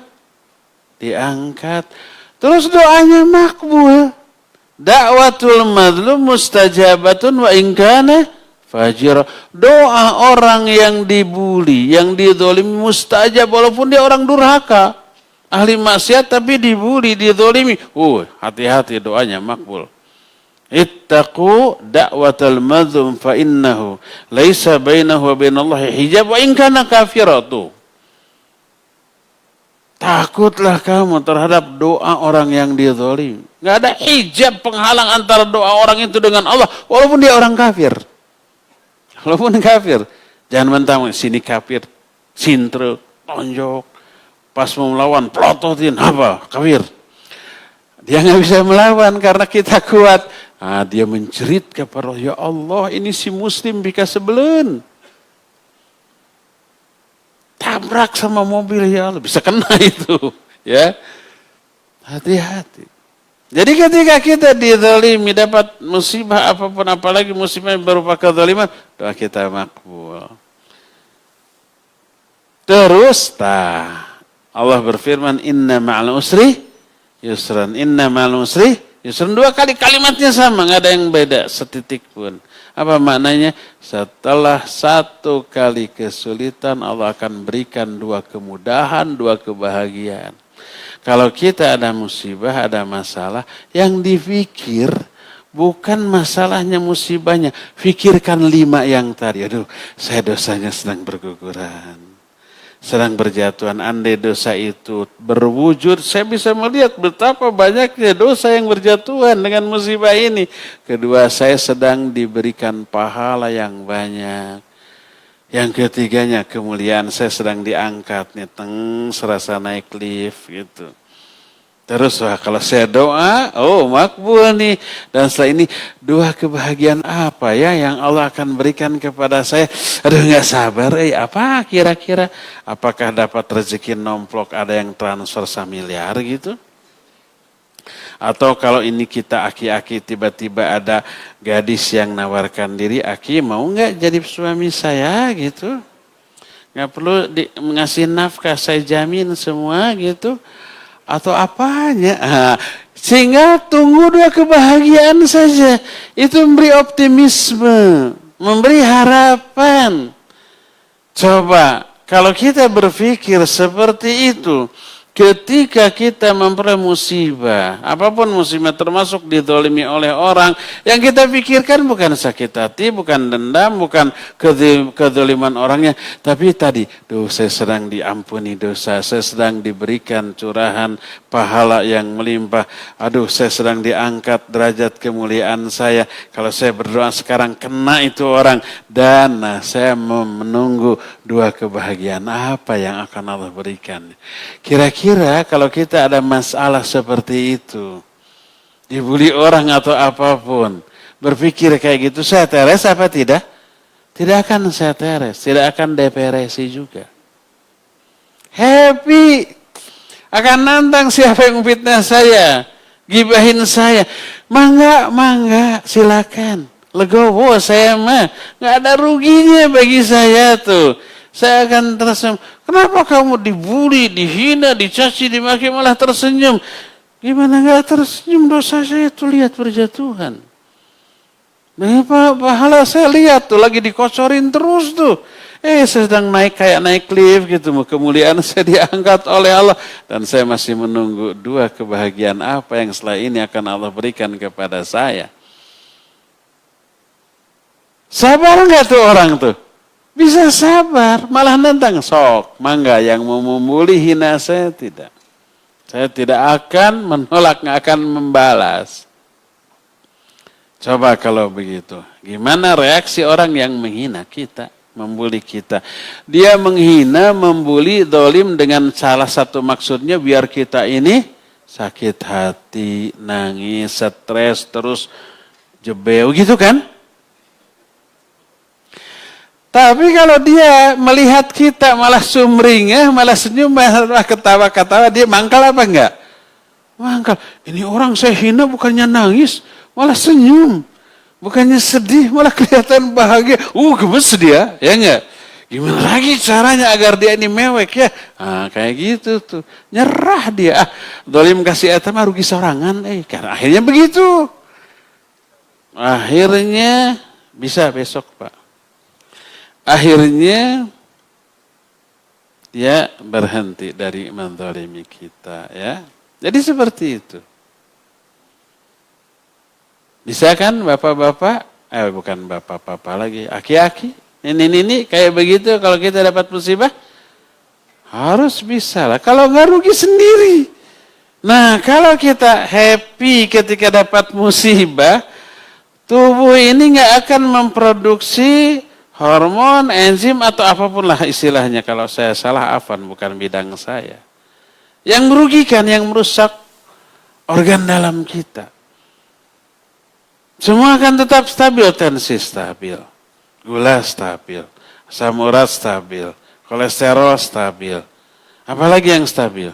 Diangkat. Terus doanya makbul. Da'watul madlum mustajabatun wa in kana fajir. Doa orang yang dibuli, yang dizolimi mustajab walaupun dia orang durhaka. Ahli maksiat tapi dibuli, dizolimi. Hati-hati doanya makbul. Ittaqu da'watal madlum fa innahu laisa bainahu wa bainallahi hijab wa in kana kafiratu. Takutlah kamu terhadap doa orang yang dizalimi. Enggak ada hijab penghalang antara doa orang itu dengan Allah walaupun dia orang kafir. Walaupun kafir. Jangan mentang sini kafir, sintre, tonjok. Pas mau melawan, plototin, apa? Kafir. Dia nggak bisa melawan karena kita kuat. Dia menjerit kepada Allah, ya Allah ini si muslim bika sebelen. Tabrak sama mobil ya Allah, bisa kena itu. Ya, hati-hati. Jadi ketika kita dizalimi, dapat musibah apapun, apalagi musibah yang berupa kezaliman, doa kita makbul. Terus, Allah berfirman, inna ma'al usri yusran. Inna ma'al usri yusran. 2 kali kalimatnya sama, nggak ada yang beda setitik pun. Apa maknanya? Setelah 1 kali kesulitan, Allah akan berikan 2 kemudahan, 2 kebahagiaan. Kalau kita ada musibah, ada masalah, yang dipikir bukan masalahnya musibahnya. Pikirkan 5 yang tadi. Aduh, saya dosanya sedang berguguran. Sedang berjatuhan, andai dosa itu berwujud, saya bisa melihat betapa banyaknya dosa yang berjatuhan dengan musibah ini. Kedua, saya sedang diberikan pahala yang banyak. Yang ketiganya, kemuliaan saya sedang diangkat nih, serasa naik lift gitu. Terus kalau saya doa, makbul nih. Dan setelah ini 2 kebahagiaan apa ya yang Allah akan berikan kepada saya? Aduh nggak sabar, apa kira-kira? Apakah dapat rezeki nomplok ada yang transfer 1 miliar gitu? Atau kalau ini kita aki-aki tiba-tiba ada gadis yang nawarkan diri, aki mau nggak jadi suami saya gitu? Nggak perlu ngasih nafkah, saya jamin semua gitu. Atau apanya? Sehingga tunggu 2 kebahagiaan saja. Itu memberi optimisme, memberi harapan. Coba, kalau kita berpikir seperti itu, ketika kita memperoleh musibah, apapun musibah termasuk dizalimi oleh orang, yang kita pikirkan bukan sakit hati, bukan dendam, bukan kezaliman orangnya, tapi tadi, saya sedang diampuni dosa, saya sedang diberikan curahan pahala yang melimpah, saya sedang diangkat derajat kemuliaan saya, kalau saya berdoa sekarang kena itu orang, dan saya menunggu 2 kebahagiaan apa yang akan Allah berikan. Kira-kira kalau kita ada masalah seperti itu, dibully orang atau apapun, berpikir kayak gitu, saya teres apa tidak? Tidak akan saya teres, tidak akan depresi juga. Happy, akan nantang siapa yang fitnah saya, gibahin saya, mangga, silakan. Legowo saya mah, nggak ada ruginya bagi saya tuh. Saya akan tersenyum. Kenapa kamu dibully, dihina, dicaci, dimaki malah tersenyum? Gimana nggak tersenyum? Dosa saya tuh lihat berjatuhan. Nah, pahala saya lihat tuh lagi dikocorin terus tuh. Saya sedang naik kayak naik lift gitu. Kemuliaan saya diangkat oleh Allah. Dan saya masih menunggu 2 kebahagiaan apa yang setelah ini akan Allah berikan kepada saya. Sabar nggak tuh orang tuh? Bisa sabar, malah nantang sok. Mangga yang mau membuli hina saya tidak. Saya tidak akan menolak, nggak akan membalas. Coba kalau begitu, gimana reaksi orang yang menghina kita, membuli kita? Dia menghina, membuli, zalim dengan salah satu maksudnya biar kita ini sakit hati, nangis, stres, terus jebeu gitu kan? Tapi kalau dia melihat kita malah sumringah, malah senyum, malah ketawa-ketawa, dia mangkal apa enggak? Mangkal. Ini orang saya hina bukannya nangis, malah senyum. Bukannya sedih, malah kelihatan bahagia. Gemes dia, ya enggak? Gimana lagi caranya agar dia ini mewek ya? Kayak gitu tuh. Nyerah dia. Dolim kasih etama rugi sorangan. Karena akhirnya begitu. Akhirnya bisa besok Pak. Akhirnya dia berhenti dari mendolimi kita ya. Jadi seperti itu. Bisa kan bapak-bapak? Bukan bapak-bapak lagi. Aki-aki. Ini kayak begitu kalau kita dapat musibah. Harus bisa lah. Kalau nggak rugi sendiri. Nah kalau kita happy ketika dapat musibah. Tubuh ini nggak akan memproduksi hormon, enzim atau apapun lah istilahnya. Kalau saya salah afan, bukan bidang saya. Yang merugikan, yang merusak organ dalam kita. Semua akan tetap stabil, tensi stabil, gula stabil, asam urat stabil, kolesterol stabil. Apalagi yang stabil?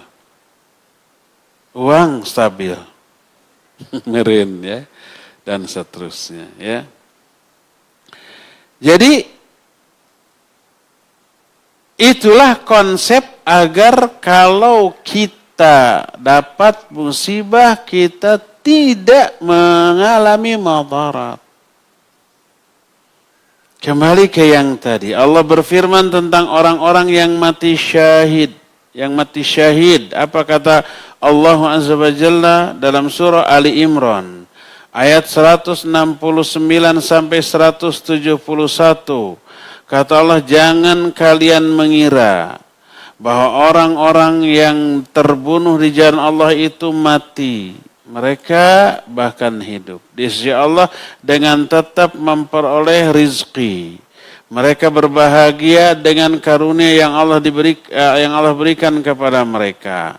Uang stabil. Meren ya. Dan seterusnya ya. Jadi itulah konsep agar kalau kita dapat musibah kita tidak mengalami madarat. Kembali ke yang tadi, Allah berfirman tentang orang-orang yang mati syahid. Yang mati syahid, apa kata Allah Azza wa Jalla dalam surah Ali Imran? Ayat 169 sampai 171. Kata Allah, jangan kalian mengira bahwa orang-orang yang terbunuh di jalan Allah itu mati. Mereka bahkan hidup di sisi Allah dengan tetap memperoleh rizki. Mereka berbahagia dengan karunia yang Allah berikan kepada mereka.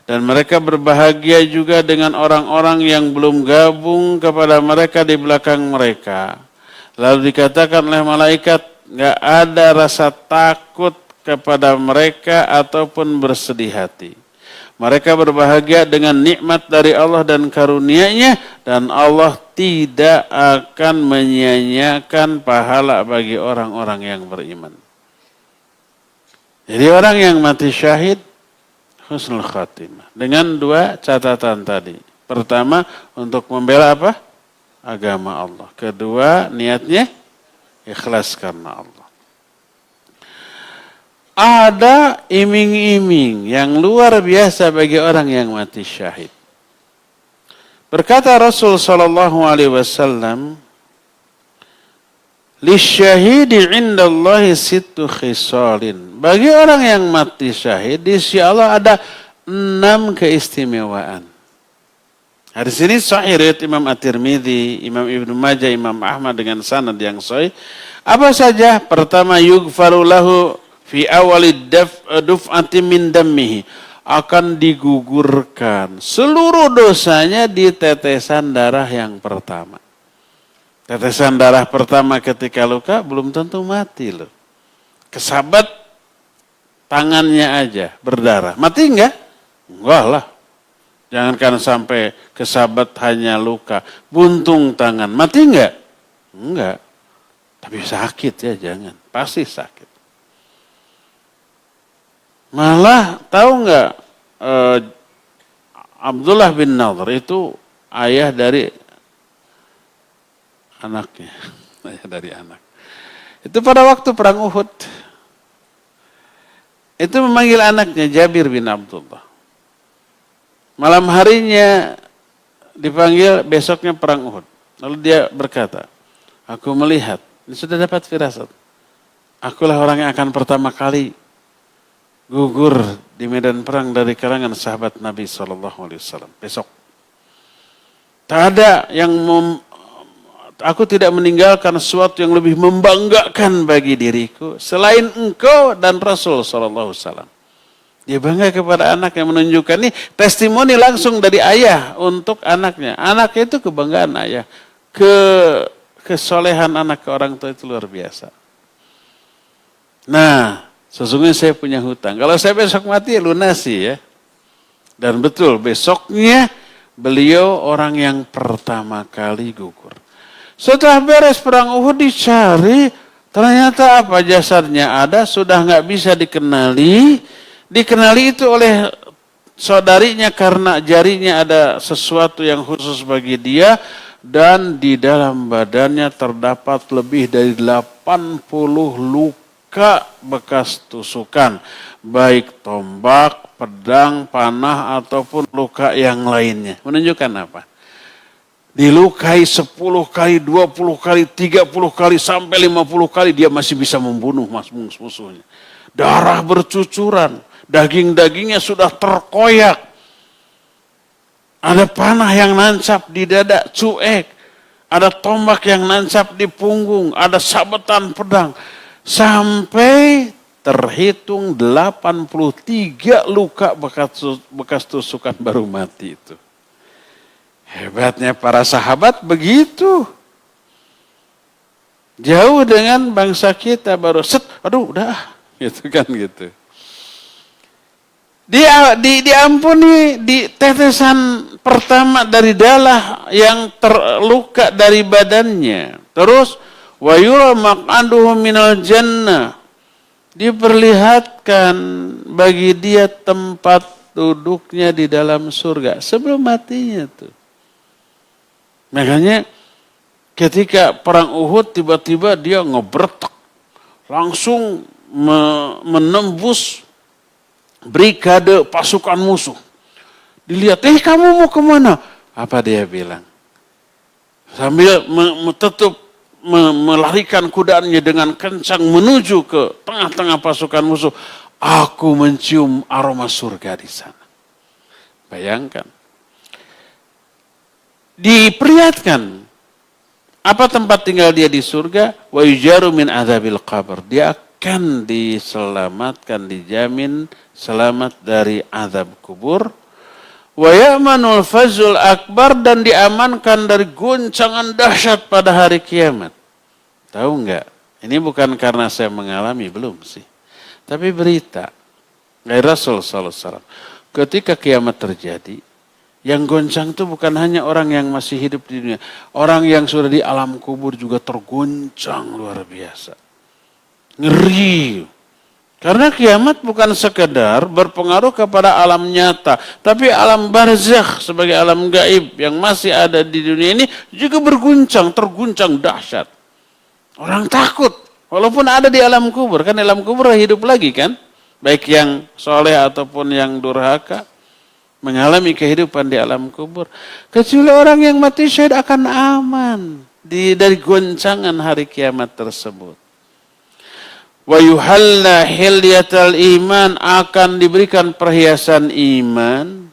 Dan mereka berbahagia juga dengan orang-orang yang belum gabung kepada mereka di belakang mereka. Lalu dikatakan oleh malaikat, gak ada rasa takut kepada mereka ataupun bersedih hati. Mereka berbahagia dengan nikmat dari Allah dan karunia-Nya, dan Allah tidak akan menyia-nyiakan pahala bagi orang-orang yang beriman. Jadi orang yang mati syahid, husnul khatimah. Dengan dua catatan tadi. Pertama, untuk membela apa? Agama Allah. Kedua, niatnya ikhlas karena Allah. Ada iming-iming yang luar biasa bagi orang yang mati syahid. Berkata Rasul sallallahu alaihi wasallam, "Lisyahidi 'indallahi sittu khisalin." Bagi orang yang mati syahid di sisi Allah ada 6 keistimewaan. Hadis ini sahih riwayat Imam At-Tirmidzi, Imam Ibnu Majah, Imam Ahmad dengan sanad yang sahih. Apa saja? Pertama, yughfaru lahu fi awalid duf'ati min dammihi. Akan digugurkan seluruh dosanya di tetesan darah yang pertama. Tetesan darah pertama ketika luka belum tentu mati loh. Kesabat tangannya aja berdarah. Mati enggak? Enggak lah. Jangankan sampai kesabat hanya luka. Buntung tangan. Mati enggak? Enggak. Tapi sakit ya jangan. Pasti sakit. Malah tahu enggak Abdullah bin Nadhr itu ayah dari anaknya. Ayah dari anak. Itu pada waktu perang Uhud. Itu memanggil anaknya Jabir bin Abdullah. Malam harinya dipanggil, besoknya perang Uhud. Lalu dia berkata, aku melihat, ini sudah dapat firasat. Akulah orang yang akan pertama kali gugur di medan perang dari kalangan sahabat Nabi SAW. Besok. Tak ada yang aku tidak meninggalkan sesuatu yang lebih membanggakan bagi diriku selain engkau dan Rasul SAW. Dia bangga kepada anak yang menunjukkan ini testimoni langsung dari ayah untuk anaknya. Anaknya itu kebanggaan ayah. Kesolehan anak ke orang tua itu luar biasa. Nah, sesungguhnya saya punya hutang. Kalau saya besok mati, lunasi ya. Dan betul, besoknya beliau orang yang pertama kali gugur. Setelah beres perang Uhud dicari, ternyata apa jasadnya ada, sudah nggak bisa dikenali. Dikenali itu oleh saudarinya karena jarinya ada sesuatu yang khusus bagi dia. Dan di dalam badannya terdapat lebih dari 80 luka bekas tusukan. Baik tombak, pedang, panah, ataupun luka yang lainnya. Menunjukkan apa? Dilukai 10 kali, 20 kali, 30 kali, sampai 50 kali dia masih bisa membunuh musuhnya. Darah bercucuran, daging-dagingnya sudah terkoyak. Ada panah yang nancap di dada, cuek. Ada tombak yang nancap di punggung, ada sabetan pedang. Sampai terhitung 83 luka bekas tusukan baru mati itu. Hebatnya para sahabat begitu. Jauh dengan bangsa kita baru aduh udah gitu kan gitu. Diampuni di tetesan pertama dari darah yang terluka dari badannya. Terus wa yura maq'aduhu minal jannah. Diperlihatkan bagi dia tempat duduknya di dalam surga sebelum matinya tuh. Makanya ketika perang Uhud tiba-tiba dia ngebretak, langsung menembus brigade pasukan musuh. Dilihat, kamu mau kemana? Apa dia bilang? Sambil melarikan kudanya dengan kencang menuju ke tengah-tengah pasukan musuh. Aku mencium aroma surga di sana. Bayangkan. Diperlihatkan apa tempat tinggal dia di surga, wa yujaru min adzabil qabr. Dia akan diselamatkan, dijamin selamat dari azab kubur. Wa ya'manul fazul akbar, dan diamankan dari goncangan dahsyat pada hari kiamat. Tahu enggak? Ini bukan karena saya mengalami, belum sih. Tapi berita dari Rasul sallallahu alaihi wasallam. Ketika kiamat terjadi, yang goncang itu bukan hanya orang yang masih hidup di dunia. Orang yang sudah di alam kubur juga tergoncang luar biasa. Ngeri. Karena kiamat bukan sekedar berpengaruh kepada alam nyata. Tapi alam barzakh sebagai alam gaib yang masih ada di dunia ini juga berguncang, terguncang dahsyat. Orang takut. Walaupun ada di alam kubur. Kan di alam kubur hidup lagi kan. Baik yang soleh ataupun yang durhaka. Mengalami kehidupan di alam kubur. Kecuali orang yang mati syahid akan aman dari goncangan hari kiamat tersebut. Wa yuhalla hilyatal iman, akan diberikan perhiasan iman.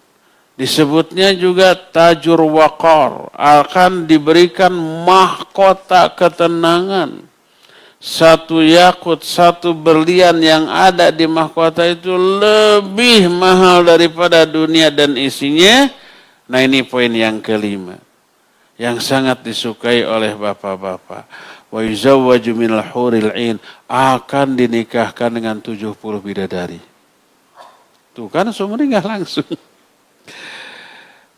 Disebutnya juga tajur waqar, akan diberikan mahkota ketenangan. Satu yakut, satu berlian yang ada di mahkota itu lebih mahal daripada dunia dan isinya. Nah ini poin yang kelima. Yang sangat disukai oleh bapak-bapak. Wa yuzawwaju minal huril ain, akan dinikahkan dengan 70 bidadari. Tuh kan sumringah langsung.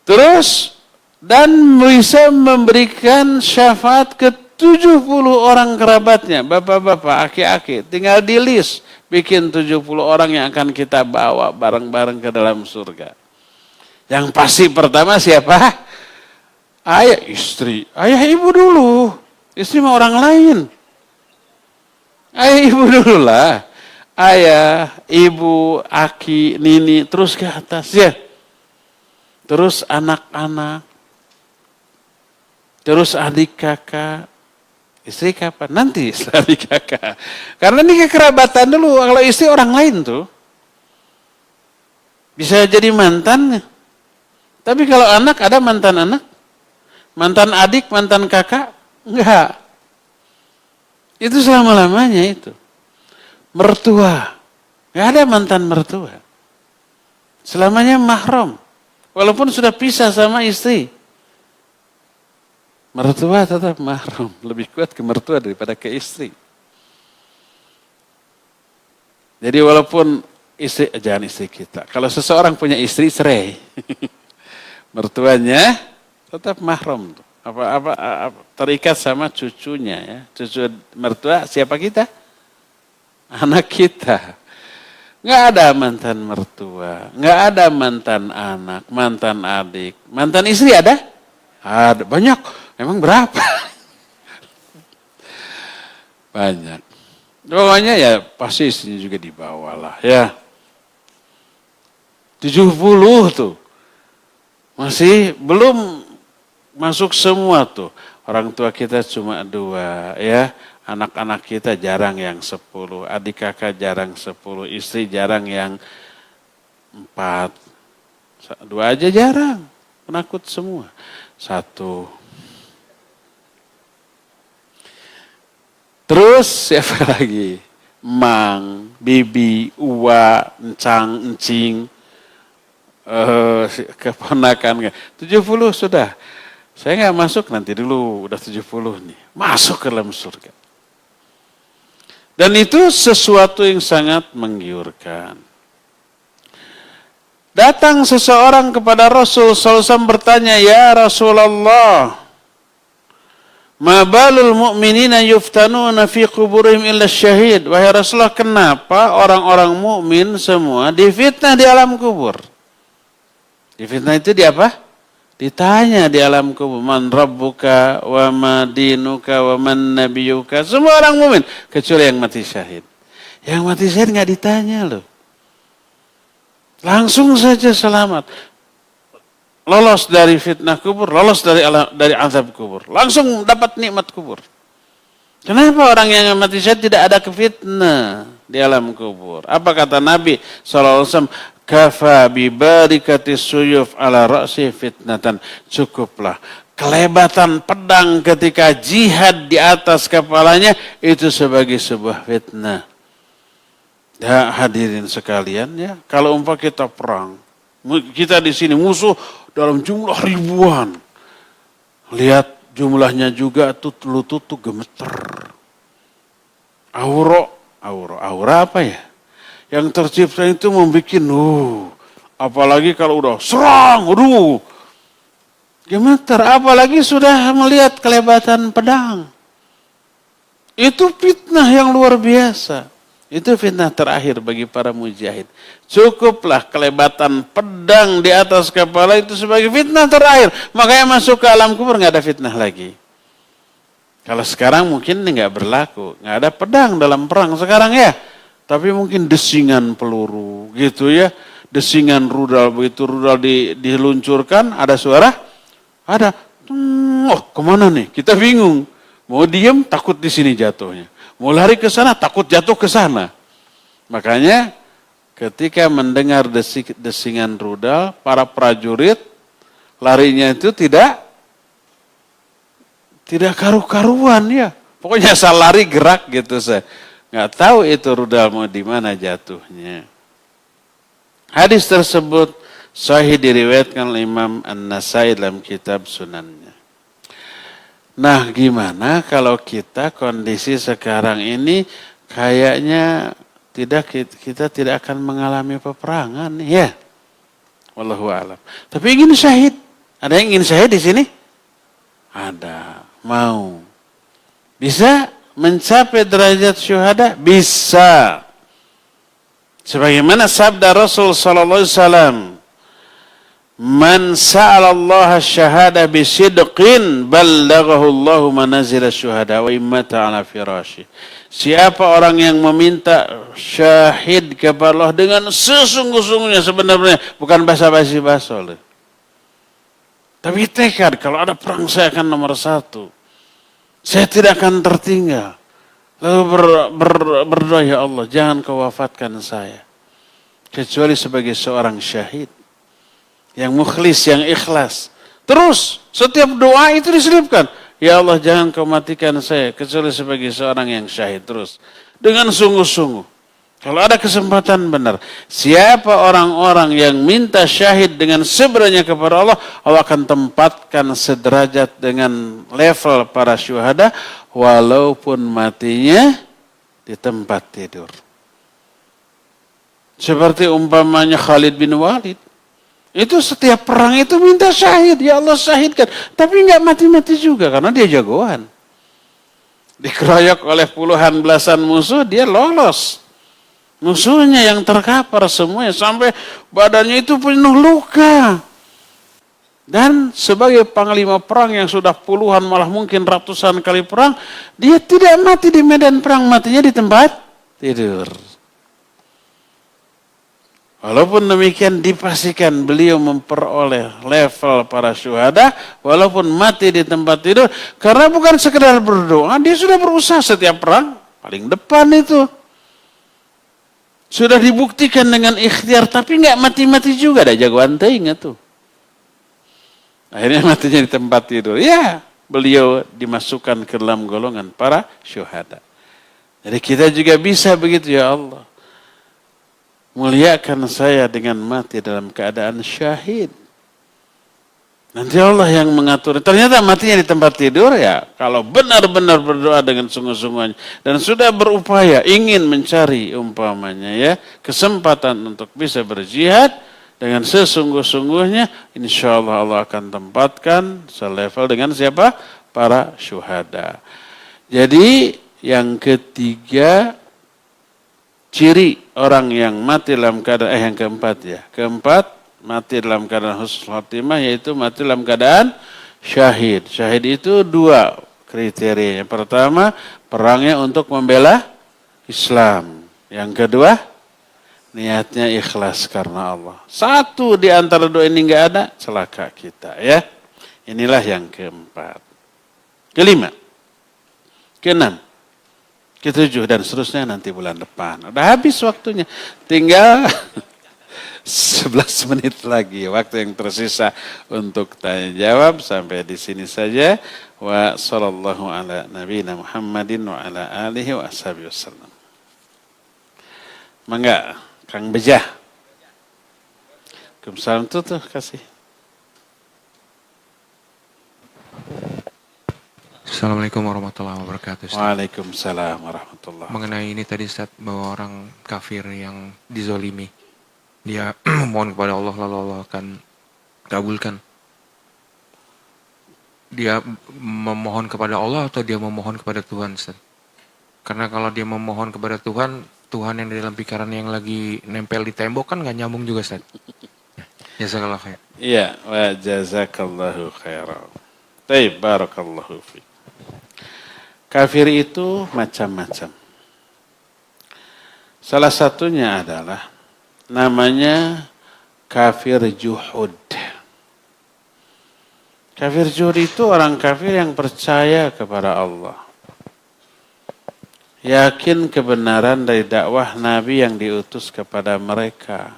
Terus, dan bisa memberikan syafaat ke 70 orang kerabatnya, bapak-bapak, aki-aki, tinggal di list, bikin 70 orang yang akan kita bawa bareng-bareng ke dalam surga. Yang pasti pertama siapa? Ayah, istri. Ayah, ibu dulu. Istri mah orang lain. Ayah, ibu dulu lah. Ayah, ibu, aki, nini, terus ke atas ya. Terus anak-anak. Terus adik kakak. Istri kapan? Nanti setelah nikah. Karena ini kekerabatan dulu. Kalau istri orang lain tuh. Bisa jadi mantan. Tapi kalau anak, ada mantan anak? Mantan adik, mantan kakak? Enggak. Itu selama-lamanya itu. Mertua. Enggak ada mantan mertua. Selamanya mahram. Walaupun sudah pisah sama istri. Mertua tetap mahram, lebih kuat ke mertua daripada ke istri. Jadi walaupun istri, jangan istri kita. Kalau seseorang punya istri, cerai. Mertuanya tetap mahram. Terikat sama cucunya ya. Cucu mertua siapa kita? Anak kita. Nggak ada mantan mertua, nggak ada mantan anak, mantan adik, mantan istri ada? Ada, banyak. Emang berapa? Banyak. Pokoknya ya pasti istrinya juga dibawalah ya. 70 tuh. Masih belum masuk semua tuh. Orang tua kita cuma 2 ya. Anak-anak kita jarang yang 10, adik kakak jarang 10, istri jarang yang 4. 2 aja jarang, penakut semua. 1. Terus siapa lagi? Mang, bibi, uwa, encang, encing, keponakan. 70 sudah. Saya nggak masuk nanti dulu, udah 70 nih. Masuk ke dalam surga. Dan itu sesuatu yang sangat menggiurkan. Datang seseorang kepada Rasul SAW bertanya, "Ya Rasulullah, ma balul mu'minina yuftanuna fi kuburihim illa syahid?" Wahai Rasulullah, kenapa orang-orang mukmin semua difitnah di alam kubur? Difitnah itu di apa? Ditanya di alam kubur, man rabbuka wa ma dinuka wa man nabiyuka. Semua orang mukmin kecuali yang mati syahid. Yang mati syahid nggak ditanya loh. Langsung saja selamat. Lolos dari fitnah kubur, lolos dari azab kubur. Langsung dapat nikmat kubur. Kenapa orang yang mati syahid tidak ada kefitnah di alam kubur? Apa kata Nabi SAW? Kafa bibarikatis suyuf ala ra'si fitnatan. Cukuplah. Kelebatan pedang ketika jihad di atas kepalanya itu sebagai sebuah fitnah. Ya, hadirin sekalian ya, kalau umpah kita perang, kita di sini musuh dalam jumlah ribuan. Lihat jumlahnya juga tuh lutut tuh gemeter. Aura apa ya? Yang tercipta itu membuat, apalagi kalau udah serang, gemeter, apalagi sudah melihat kelebatan pedang. Itu fitnah yang luar biasa. Itu fitnah terakhir bagi para mujahid. Cukuplah kelebatan pedang di atas kepala itu sebagai fitnah terakhir. Makanya masuk ke alam kubur nggak ada fitnah lagi. Kalau sekarang mungkin nggak berlaku, nggak ada pedang dalam perang sekarang ya. Tapi mungkin desingan peluru gitu ya. Desingan rudal, begitu rudal diluncurkan ada suara? Ada. Oh kemana nih? Kita bingung. Mau diem takut di sini jatuhnya. Mau lari ke sana takut jatuh ke sana. Makanya ketika mendengar desingan rudal, para prajurit larinya itu tidak karu-karuan ya. Pokoknya asal lari gerak gitu saya. Nggak tahu itu rudal mau di mana jatuhnya. Hadis tersebut sahih diriwayatkan oleh Imam An-Nasai dalam kitab Sunannya. Nah, gimana kalau kita kondisi sekarang ini kayaknya kita tidak akan mengalami peperangan ya. Wallahu a'lam. Tapi ingin syahid. Ada yang ingin syahid di sini? Ada. Mau. Bisa mencapai derajat syuhada? Bisa. Sebagaimana sabda Rasul sallallahu alaihi wasallam, "Man sa'ala Allah syahada bisidqin ballaghahu Allah manazil syuhada wa immata ala firashi." Siapa orang yang meminta syahid kepada Allah dengan sesungguh-sungguhnya sebenarnya, bukan basa-basi loh. Tapi tekad, kalau ada perang saya akan nomor 1. Saya tidak akan tertinggal. Lalu berdoa, ya Allah, jangan kau wafatkan saya. Kecuali sebagai seorang syahid. Yang mukhlis, yang ikhlas. Terus, setiap doa itu diselipkan. Ya Allah, jangan kau matikan saya. Kecuali sebagai seorang yang syahid. Terus, dengan sungguh-sungguh. Kalau ada kesempatan benar. Siapa orang-orang yang minta syahid dengan sebenarnya kepada Allah, Allah akan tempatkan sederajat dengan level para syuhada, walaupun matinya di tempat tidur. Seperti umpamanya Khalid bin Walid. Itu setiap perang itu minta syahid. Ya Allah syahidkan. Tapi nggak mati-mati juga karena dia jagoan. Dikeroyok oleh puluhan belasan musuh, dia lolos. Musuhnya yang terkapar semuanya sampai badannya itu penuh luka. Dan sebagai panglima perang yang sudah puluhan malah mungkin ratusan kali perang, dia tidak mati di medan perang, matinya di tempat tidur. Walaupun demikian dipastikan beliau memperoleh level para syuhada walaupun mati di tempat tidur karena bukan sekedar berdoa, dia sudah berusaha setiap perang paling depan itu. Sudah dibuktikan dengan ikhtiar tapi nggak mati-mati juga, ada jagoan teuing tuh. Akhirnya matinya di tempat tidur. Ya, beliau dimasukkan ke dalam golongan para syuhada. Jadi kita juga bisa begitu, ya Allah. Muliakan saya dengan mati dalam keadaan syahid. Nanti Allah yang mengatur. Ternyata matinya di tempat tidur ya. Kalau benar-benar berdoa dengan sungguh-sungguhnya. Dan sudah berupaya ingin mencari umpamanya ya. Kesempatan untuk bisa berjihad. Dengan sesungguh-sungguhnya. Insya Allah Allah akan tempatkan selevel dengan siapa? Para syuhada. Jadi yang ketiga. Ciri orang yang mati dalam keadaan, yang keempat ya. Keempat, mati dalam keadaan husnul khotimah, yaitu mati dalam keadaan syahid. Syahid itu dua kriteria. Yang pertama, perangnya untuk membela Islam. Yang kedua, niatnya ikhlas karena Allah. Satu di antara dua ini enggak ada, celaka kita ya. Inilah yang keempat. Kelima. Keenam. Ketujuh dan seterusnya nanti bulan depan. Udah habis waktunya. Tinggal 11 menit lagi waktu yang tersisa untuk tanya jawab. Sampai di sini saja. Wa sallallahu ala nabiyina Muhammadin wa ala alihi wa ashabihi wasallam. Mangga Kang Bejah. Waalaikumsalam tuh kasih. Assalamualaikum warahmatullahi wabarakatuh. Ustaz. Waalaikumsalam warahmatullahi wabarakatuh. Mengenai ini tadi Ustaz, bahwa orang kafir yang dizolimi, dia memohon kepada Allah lalu Allah akan kabulkan. Dia memohon kepada Allah atau dia memohon kepada Tuhan Ustaz? Karena kalau dia memohon kepada Tuhan, Tuhan yang di dalam pikiran yang lagi nempel di tembok kan gak nyambung juga Ustaz. Jazakallahu khair. Iya, wa jazakallahu khairan. Baik, barakallahu fiik. Kafir itu macam-macam. Salah satunya adalah namanya kafir juhud. Kafir juhud itu orang kafir yang percaya kepada Allah. Yakin kebenaran dari dakwah Nabi yang diutus kepada mereka.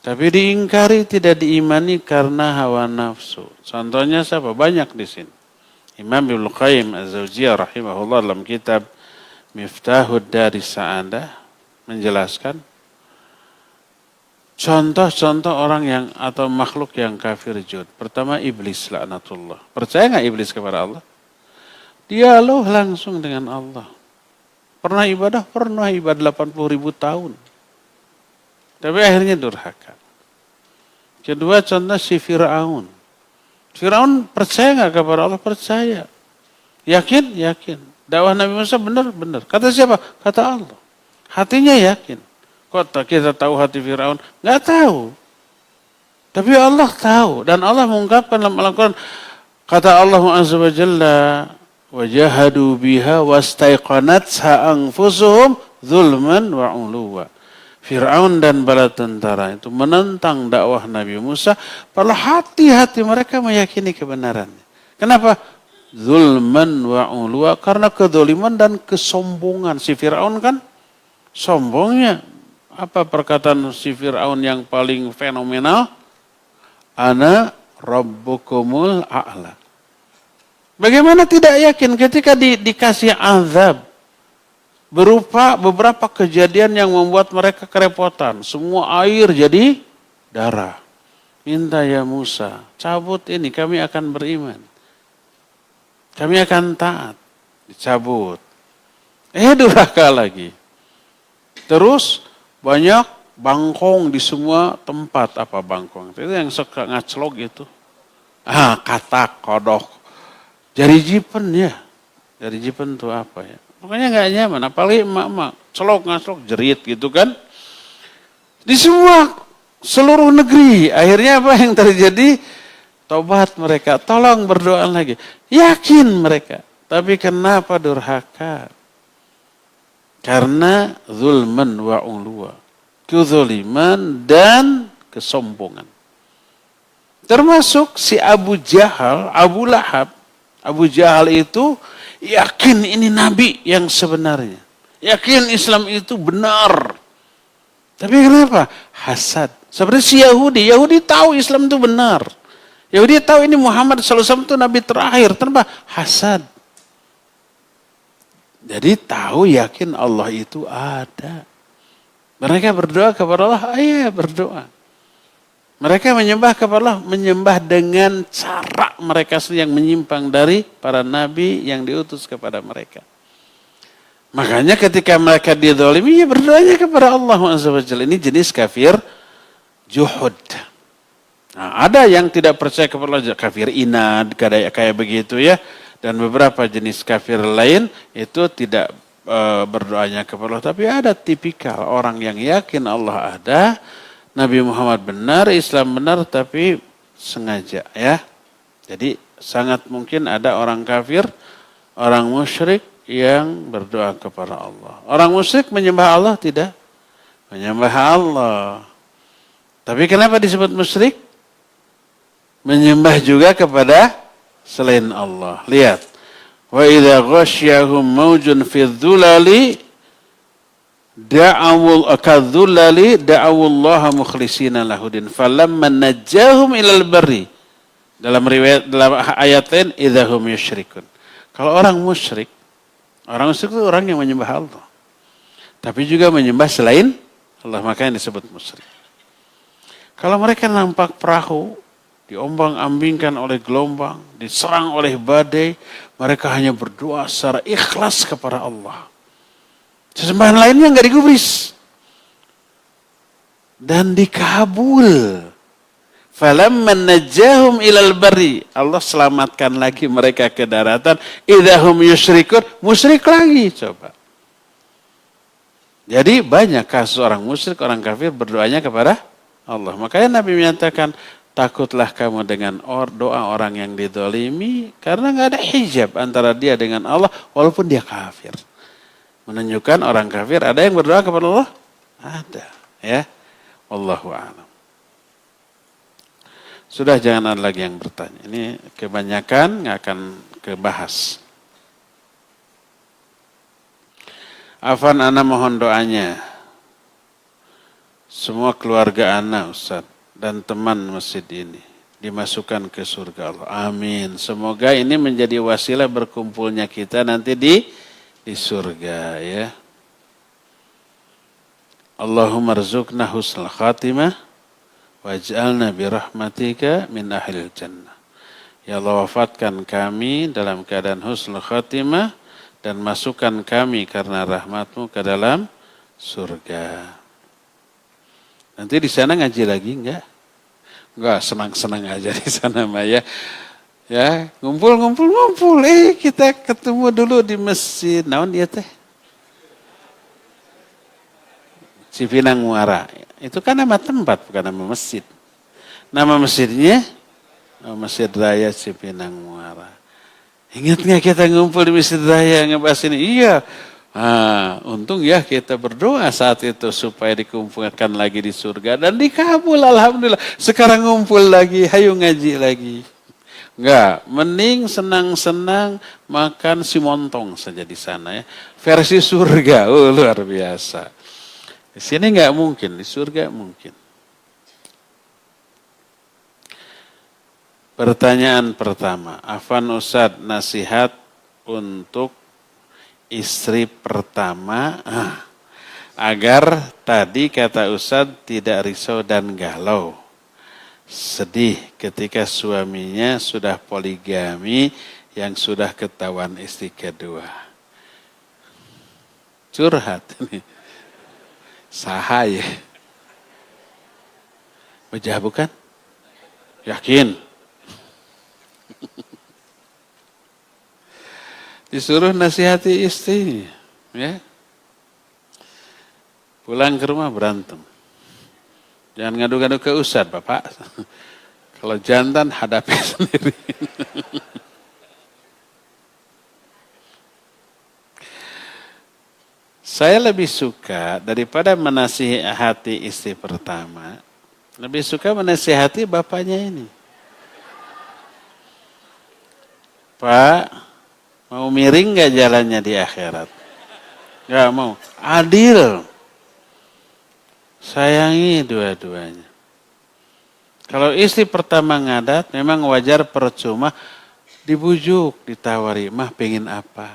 Tapi diingkari, tidak diimani karena hawa nafsu. Contohnya siapa? Banyak di sini. Imam Ibnu Qayyim Az-Zawjiyah rahimahullah dalam kitab Miftahud Daris Sa'adah menjelaskan contoh-contoh orang yang atau makhluk yang kafir juhud. Pertama iblis laknatullah. Percaya nggak iblis kepada Allah? Dialog langsung dengan Allah. Pernah ibadah? Pernah ibadah 80.000 tahun. Tapi akhirnya durhaka. Kedua contoh si Fir'aun. Fir'aun percaya nggak kepada Allah? Percaya. Yakin? Yakin. Dakwah Nabi Musa benar? Benar. Kata siapa? Kata Allah. Hatinya yakin. Kok kita tahu hati Fir'aun? Nggak tahu. Tapi Allah tahu. Dan Allah mengungkapkan dalam Al-Quran. Kata Allah Azza wa Jalla. Wajahadu biha wastaiqanatha anfusuhum zulman wa uluwa. Fir'aun dan bala tentara itu menentang dakwah Nabi Musa, padahal hati-hati mereka meyakini kebenarannya. Kenapa? Zulman wa ulwa, karena kedoliman dan kesombongan. Si Fir'aun kan sombongnya. Apa perkataan si Fir'aun yang paling fenomenal? Ana rabbukumul a'la. Bagaimana tidak yakin ketika dikasih azab? Berupa beberapa kejadian yang membuat mereka kerepotan. Semua air jadi darah. Minta ya Musa, cabut ini, kami akan beriman. Kami akan taat. Dicabut. Durhaka lagi. Terus banyak bangkong di semua tempat. Apa bangkong? Itu yang suka ngaclok gitu. Katak, kodok. Jari jipen ya. Jari jipen itu apa ya? Pokoknya nggak nyaman. Apalagi emak-emak. Celok, ngaclok, jerit gitu kan. Di semua seluruh negeri. Akhirnya apa yang terjadi? Tobat mereka. Tolong berdoa lagi. Yakin mereka. Tapi kenapa durhaka? Karena zulman wa uluwa. Kezaliman dan kesombongan. Termasuk si Abu Jahal, Abu Lahab. Abu Jahal itu yakin ini nabi yang sebenarnya. Yakin Islam itu benar. Tapi kenapa? Hasad. Seperti si Yahudi. Yahudi tahu Islam itu benar. Yahudi tahu ini Muhammad SAW itu nabi terakhir. Kenapa? Hasad. Jadi tahu yakin Allah itu ada. Mereka berdoa kepada Allah, iya berdoa. Mereka menyembah kepada Allah, menyembah dengan cara mereka yang menyimpang dari para nabi yang diutus kepada mereka. Makanya ketika mereka dizalimi, ya berdoanya kepada Allah SWT. Ini jenis kafir juhud. Nah, ada yang tidak percaya kepada Allah, kafir inad, kayak begitu ya. Dan beberapa jenis kafir lain itu tidak berdoanya kepada Allah. Tapi ada tipikal orang yang yakin Allah ada, Nabi Muhammad benar, Islam benar, tapi sengaja ya. Jadi sangat mungkin ada orang kafir, orang musyrik yang berdoa kepada Allah. Orang musyrik menyembah Allah tidak? Menyembah Allah. Tapi kenapa disebut musyrik? Menyembah juga kepada selain Allah. Lihat. Wa idza ghasyahum maujun fi dzulali da'awul akadzulali da'awullaha mukhlishina lahudin falamma najjahum ilal barri. Dalam riwayat dalam ayat lain idzahum yusyrikun. Kalau orang musyrik itu orang yang menyembah Allah. Tapi juga menyembah selain Allah, makanya disebut musyrik. Kalau mereka nampak perahu diombang-ambingkan oleh gelombang, diserang oleh badai, mereka hanya berdoa secara ikhlas kepada Allah. Sesembahan lainnya enggak digubris. Dan dikabul. Falamma najjahum ilal barri. Allah selamatkan lagi mereka ke daratan. Idahum yusyrikun. Musyrik lagi. Coba. Jadi banyak kasus orang musyrik, orang kafir berdoanya kepada Allah. Makanya Nabi menyatakan, takutlah kamu dengan doa orang yang dizalimi. Karena nggak ada hijab antara dia dengan Allah. Walaupun dia kafir. Menunjukkan orang kafir ada yang berdoa kepada Allah? Ada. Ya. Wallahu a'lam. Sudah, jangan ada lagi yang bertanya. Ini kebanyakan nggak akan kebahas. Afan, ana mohon doanya. Semua keluarga ana, Ustaz, dan teman masjid ini dimasukkan ke surga Allah. Amin. Semoga ini menjadi wasilah berkumpulnya kita nanti di surga ya. Allahumma rzuqna husnul khatimah waj'alna birahmatika min ahlil jannah. Ya Allah, wafatkan kami dalam keadaan husnul khatimah dan masukkan kami karena rahmatmu ke dalam surga. Nanti di sana ngaji lagi enggak? Enggak, senang-senang aja di sana Mbak ya. Ya, ngumpul. Kita ketemu dulu di masjid. Naon dia teh? Cipinang Muara. Itu kan nama tempat, bukan nama masjid. Nama masjidnya Masjid Raya Cipinang Muara. Ingat nggak kita ngumpul di Masjid Raya ngebahas ini? Iya. Untung ya kita berdoa saat itu supaya dikumpulkan lagi di surga dan dikabul, alhamdulillah. Sekarang ngumpul lagi, hayu ngaji lagi. Enggak, mending senang-senang makan si montong saja di sana ya. Versi surga, luar biasa. Di sini enggak mungkin, di surga mungkin. Pertanyaan pertama, Afan Ustadz, nasihat untuk istri pertama agar tadi kata Ustadz tidak risau dan galau, sedih ketika suaminya sudah poligami yang sudah ketahuan istri kedua. Curhat ini. Sahaya. Bejah bukan? Yakin? Disuruh nasihati istri, ya. Pulang ke rumah berantem. Jangan ngadu-ngadu ke ustadz, Bapak. Kalau jantan hadapi sendiri. Saya lebih suka daripada menasihati istri pertama, lebih suka menasihati bapaknya ini. Pak, mau miring gak jalannya di akhirat? Gak mau. Adil. Sayangi dua-duanya. Kalau istri pertama ngadat, memang wajar percuma dibujuk, ditawari, mah pengen apa?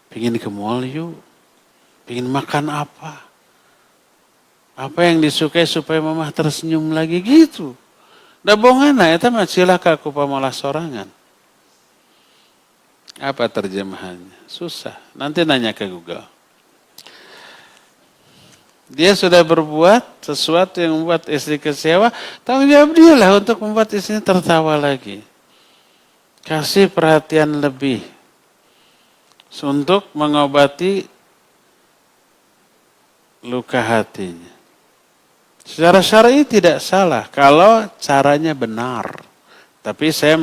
Pengen ke mall yuk? Pengen makan apa? Apa yang disukai supaya mamah tersenyum lagi gitu. Da bongana eta mah cilaka ku pamalas sorangan. Apa terjemahannya? Susah. Nanti nanya ke Google. Dia sudah berbuat sesuatu yang membuat istri kecewa, tanggung jawab dia lah untuk membuat istrinya tertawa lagi. Kasih perhatian lebih untuk mengobati luka hatinya. Secara syar'i tidak salah kalau caranya benar. Tapi saya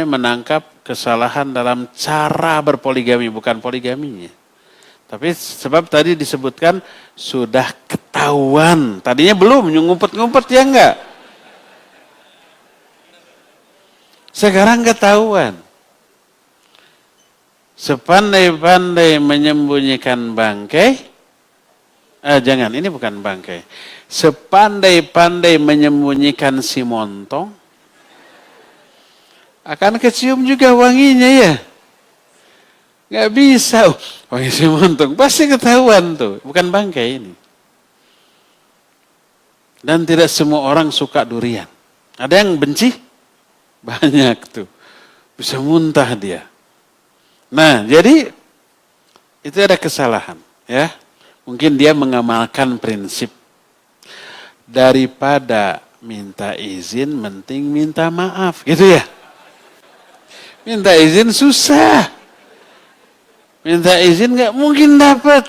menangkap kesalahan dalam cara berpoligami, bukan poligaminya. Tapi sebab tadi disebutkan sudah ketahuan. Tadinya belum, ngumpet-ngumpet ya enggak? Sekarang ketahuan. Sepandai-pandai menyembunyikan bangkai. Jangan, ini bukan bangkai. Sepandai-pandai menyembunyikan si montong. Akan kecium juga wanginya ya. Nggak bisa. Wangi si montong. Pasti ketahuan tuh. Bukan bangkai ini. Dan tidak semua orang suka durian. Ada yang benci? Banyak tuh. Bisa muntah dia. Nah, jadi itu ada kesalahan. Ya. Mungkin dia mengamalkan prinsip. Daripada minta izin, mending minta maaf. Gitu ya. Minta izin susah. Minta izin nggak mungkin dapat.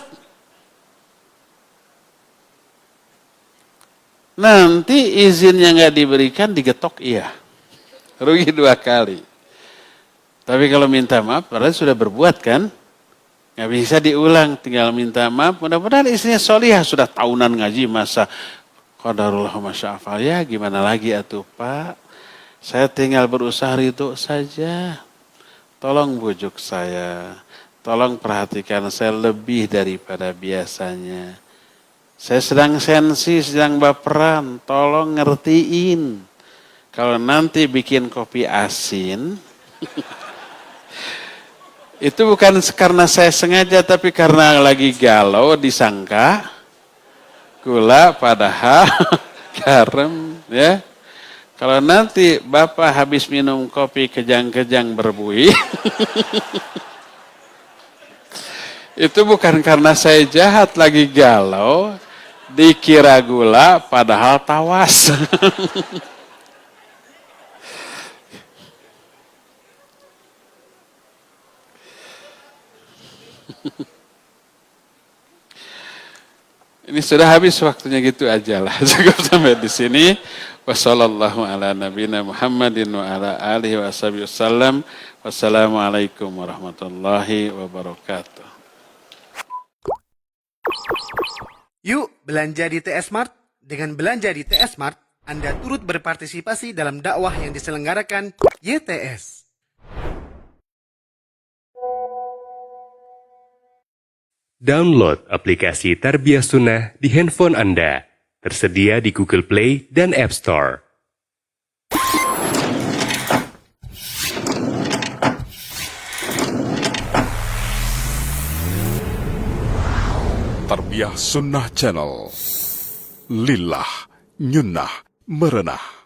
Nanti izinnya nggak diberikan, digetok iya. Rugi 2 kali. Tapi kalau minta maaf, padahal sudah berbuat kan? Nggak bisa diulang, tinggal minta maaf. Mudah-mudahan istrinya solihah, sudah tahunan ngaji masa qadarullah masya'afal. Ya gimana lagi atuh Pak? Saya tinggal berusaha ridho saja. Tolong bujuk saya. Tolong perhatikan saya lebih daripada biasanya. Saya sedang sensi, sedang baperan. Tolong ngertiin. Kalau nanti bikin kopi asin, itu bukan karena saya sengaja, tapi karena lagi galau disangka gula padahal garam, ya. Kalau nanti Bapak habis minum kopi kejang-kejang berbuih, itu bukan karena saya jahat lagi galau, dikira gula padahal tawas. Ini sudah habis waktunya, gitu aja lah. Cukup sampai di sini. Wassallallahu ala nabiyina Muhammadin wa ala alihi wa sahbihi wasallam. Wassalamualaikum warahmatullahi wabarakatuh. Yuk belanja di TS Mart. Dengan belanja di TS Mart, Anda turut berpartisipasi dalam dakwah yang diselenggarakan YTS. Download aplikasi Tarbiyah Sunnah di handphone Anda. Tersedia di Google Play dan App Store. Tarbiyah Sunnah Channel. Lillah, nyunnah, merenah.